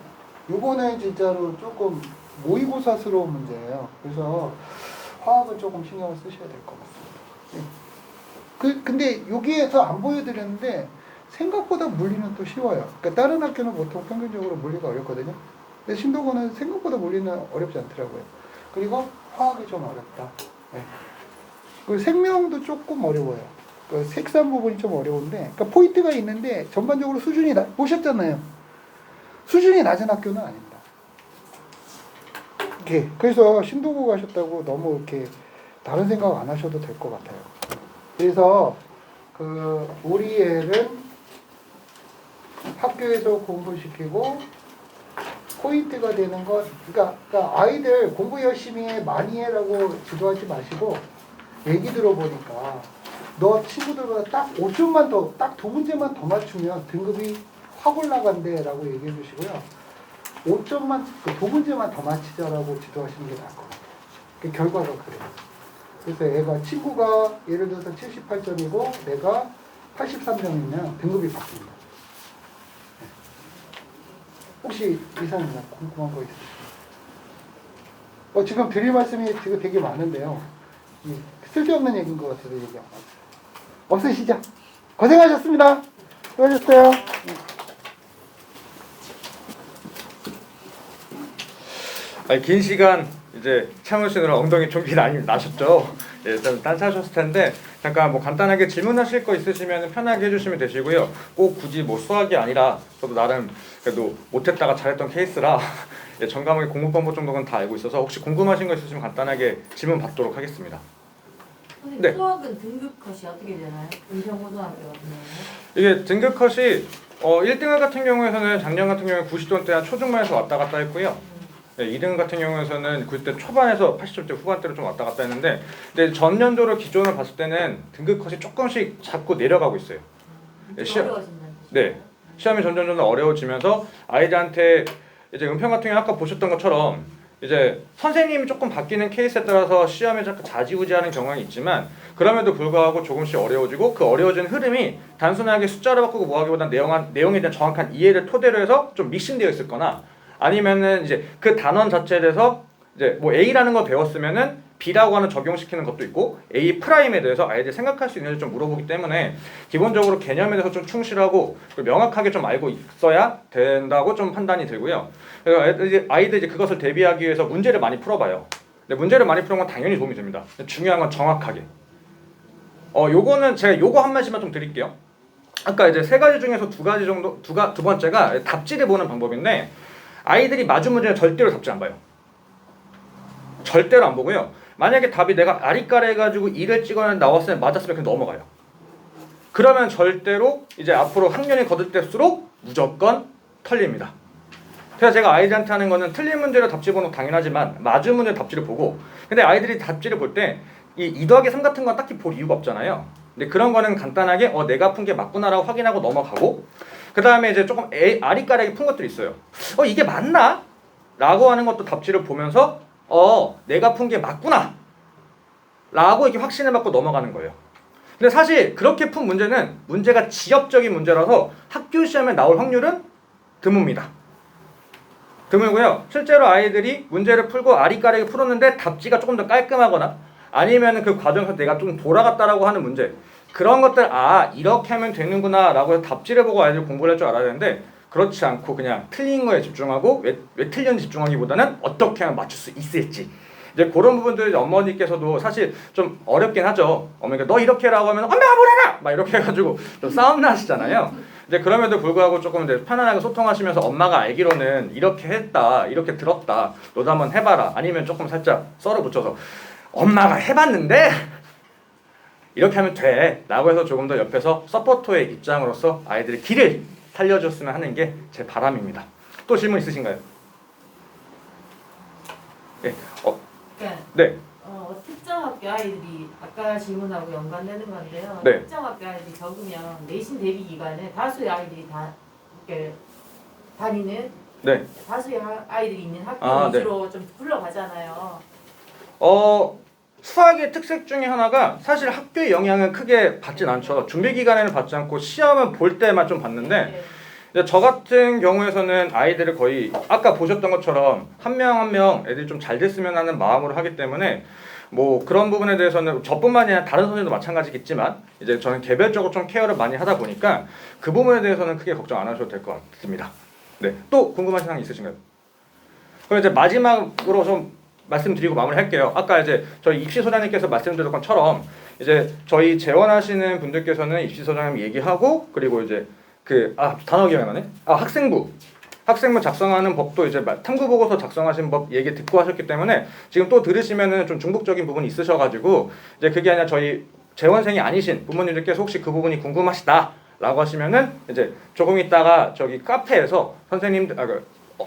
요거는 진짜로 조금 모의고사스러운 문제예요. 그래서 화학은 조금 신경을 쓰셔야 될 것 같습니다. 예. 근데 여기에서 안 보여드렸는데 생각보다 물리는 또 쉬워요. 그러니까 다른 학교는 보통 평균적으로 물리가 어렵거든요. 근데 신도고는 생각보다 물리는 어렵지 않더라고요. 그리고 화학이 좀 어렵다. 예. 그리고 생명도 조금 어려워요. 그 색상 부분이 좀 어려운데, 그러니까 포인트가 있는데 전반적으로 수준이 보셨잖아요. 수준이 낮은 학교는 아닙니다. 이렇게 그래서 신도고 가셨다고 너무 이렇게 다른 생각 안 하셔도 될 것 같아요. 그래서 우리 애는 학교에서 공부시키고 포인트가 되는 것, 그러니까 아이들 공부 열심히 해, 많이 해라고 지도하지 마시고 얘기 들어보니까 너 친구들보다 딱 5점만 더, 딱 2문제만 더 맞추면 등급이 확 올라간대 라고 얘기해 주시고요. 5점만, 2문제만 더 맞히자라고 지도하시는 게 나을 것 같아요. 그 결과가 그래요. 그래서 애가, 친구가 예를 들어서 78점이고 내가 83점이면 등급이 바뀝니다. 혹시 이사님이나 궁금한 거 있으세요? 지금 드릴 말씀이 지금 되게 많은데요. 쓸데없는 얘기인 것 같아서 얘기 안 하세요. 없으시죠? 고생하셨습니다. 수고하셨어요. 긴 시간 이제 참으시느라 엉덩이 좀 나셨죠? 예, 좀 딴차하셨을 텐데 잠깐 뭐 간단하게 질문하실 거 있으시면 편하게 해주시면 되시고요. 꼭 굳이 뭐 수학이 아니라 저도 나름 그래도 못했다가 잘했던 케이스라 예, 전 과목의 공부 방법 정도는 다 알고 있어서 혹시 궁금하신 거 있으시면 간단하게 질문 받도록 하겠습니다. 선생님 네. 수학은 등급 컷이 어떻게 되나요? 은평고등학교 같은 경우는? 이게 등급 컷이 1등급 같은 경우에는 작년 같은 경우에 90점대 한 초중반에서 왔다 갔다 했고요. 네, 2등 같은 경우에는 그때 초반에서 80점대 후반대로 좀 왔다 갔다 했는데 근데 전년도로 기존을 봤을 때는 등급 컷이 조금씩 자꾸 내려가고 있어요. 네, 어려워진다는 뜻이죠? 네, 시험이 점점 어려워지면서 아이들한테 이제 은평 같은 경우 아까 보셨던 것처럼 이제 선생님이 조금 바뀌는 케이스에 따라서 시험에 자꾸 좌지우지하는 경향이 있지만 그럼에도 불구하고 조금씩 어려워지고 그 어려워진 흐름이 단순하게 숫자를 바꾸고 뭐하기보다는 내용에 대한 정확한 이해를 토대로 해서 좀 믹싱되어 있을 거나 아니면은 이제 그 단원 자체에 대해서 이제 뭐 A라는 걸 배웠으면은 B라고 하는 적용시키는 것도 있고 A 프라임에 대해서 아이들이 생각할 수 있는지 좀 물어보기 때문에 기본적으로 개념에 대해서 좀 충실하고 명확하게 좀 알고 있어야 된다고 좀 판단이 들고요. 그래서 아이들이 이제 그것을 대비하기 위해서 문제를 많이 풀어봐요. 근데 문제를 많이 푸는 건 당연히 도움이 됩니다. 중요한 건 정확하게. 요거는 제가 요거 한 마디만 좀 드릴게요. 아까 이제 세 가지 중에서 두 가지 정도, 두 번째가 답지를 보는 방법인데 아이들이 마주 문제는 절대로 답지 안 봐요. 절대로 안 보고요. 만약에 답이 내가 아리까리 해가지고 2를 찍어내 나왔으면 맞았으면 그냥 넘어가요. 그러면 절대로 이제 앞으로 학년이 거듭될수록 무조건 털립니다. 그래서 제가 아이들한테 하는 거는 틀린 문제로 답지 보는 건 당연하지만 맞은 문제 답지를 보고 근데 아이들이 답지를 볼 때 이 2 더하기 3 같은 건 딱히 볼 이유가 없잖아요. 근데 그런 거는 간단하게 내가 푼 게 맞구나라고 확인하고 넘어가고 그 다음에 이제 조금 아리까리하게 푼 것들이 있어요. 이게 맞나? 라고 하는 것도 답지를 보면서 내가 푼 게 맞구나 라고 이렇게 확신을 받고 넘어가는 거예요. 근데 사실 그렇게 푼 문제는 문제가 지엽적인 문제라서 학교 시험에 나올 확률은 드뭅니다. 드물고요. 실제로 아이들이 문제를 풀고 아리까리하게 풀었는데 답지가 조금 더 깔끔하거나 아니면 그 과정에서 내가 좀 돌아갔다라고 하는 문제 그런 것들 이렇게 하면 되는구나 라고 해서 답지를 보고 아이들이 공부를 할 줄 알아야 되는데 그렇지 않고 그냥 틀린 거에 집중하고 왜 틀렸는지 집중하기보다는 어떻게 하면 맞출 수 있을지 이제 그런 부분들이 어머니께서도 사실 좀 어렵긴 하죠. 어머니가 너 이렇게 해라고 하면 엄마가 뭐래라! 막 이렇게 해가지고 좀 싸움 나시잖아요. 이제 그럼에도 불구하고 조금 이제 편안하게 소통하시면서 엄마가 알기로는 이렇게 했다, 이렇게 들었다, 너도 한번 해봐라. 아니면 조금 살짝 썰어 붙여서 엄마가 해봤는데 이렇게 하면 돼 라고 해서 조금 더 옆에서 서포터의 입장으로서 아이들의 길을 살려줬으면 하는 게 제 바람입니다. 또 질문 있으신가요? 네. 그러니까 네. 특정 학교 아이들이 아까 질문하고 연관되는 건데요. 네. 특정 학교 아이들이 적으면 내신 대비 기간에 다수의 아이들이 이렇게 다니는 네. 다수의 아이들이 있는 학교 네. 위주로 좀 불러가잖아요. 수학의 특색 중에 하나가 사실 학교의 영향은 크게 받진 않죠. 준비 기간에는 받지 않고 시험은 볼 때만 좀 받는데 네. 이제 저 같은 경우에서는 아이들을 거의 아까 보셨던 것처럼 한 명 한 명 애들이 좀 잘 됐으면 하는 마음으로 하기 때문에 뭐 그런 부분에 대해서는 저뿐만이 아니라 다른 선생님도 마찬가지겠지만 이제 저는 개별적으로 좀 케어를 많이 하다 보니까 그 부분에 대해서는 크게 걱정 안 하셔도 될 것 같습니다. 네, 또 궁금하신 사항 있으신가요? 그럼 이제 마지막으로 좀 말씀드리고 마무리할게요. 아까 이제 저희 입시소장님께서 말씀드린 것처럼 이제 저희 재원하시는 분들께서는 입시소장님 얘기하고 그리고 이제 단어 기억이 안 나네. 학생부 작성하는 법도 이제 탐구보고서 작성하신 법 얘기 듣고 하셨기 때문에 지금 또 들으시면은 좀 중복적인 부분이 있으셔가지고 이제 그게 아니라 저희 재원생이 아니신 부모님들께서 혹시 그 부분이 궁금하시다라고 하시면은 이제 조금 있다가 저기 카페에서 선생님들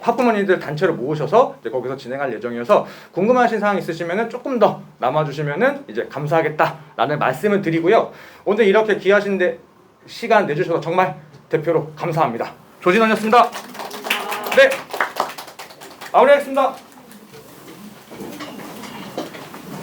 학부모님들 단체로 모으셔서 이제 거기서 진행할 예정이어서 궁금하신 사항 있으시면은 조금 더 남아주시면은 이제 감사하겠다라는 말씀을 드리고요. 오늘 이렇게 귀하신 시간 내주셔서 정말 대표로 감사합니다. 조진원이었습니다. 네, 마무리하겠습니다.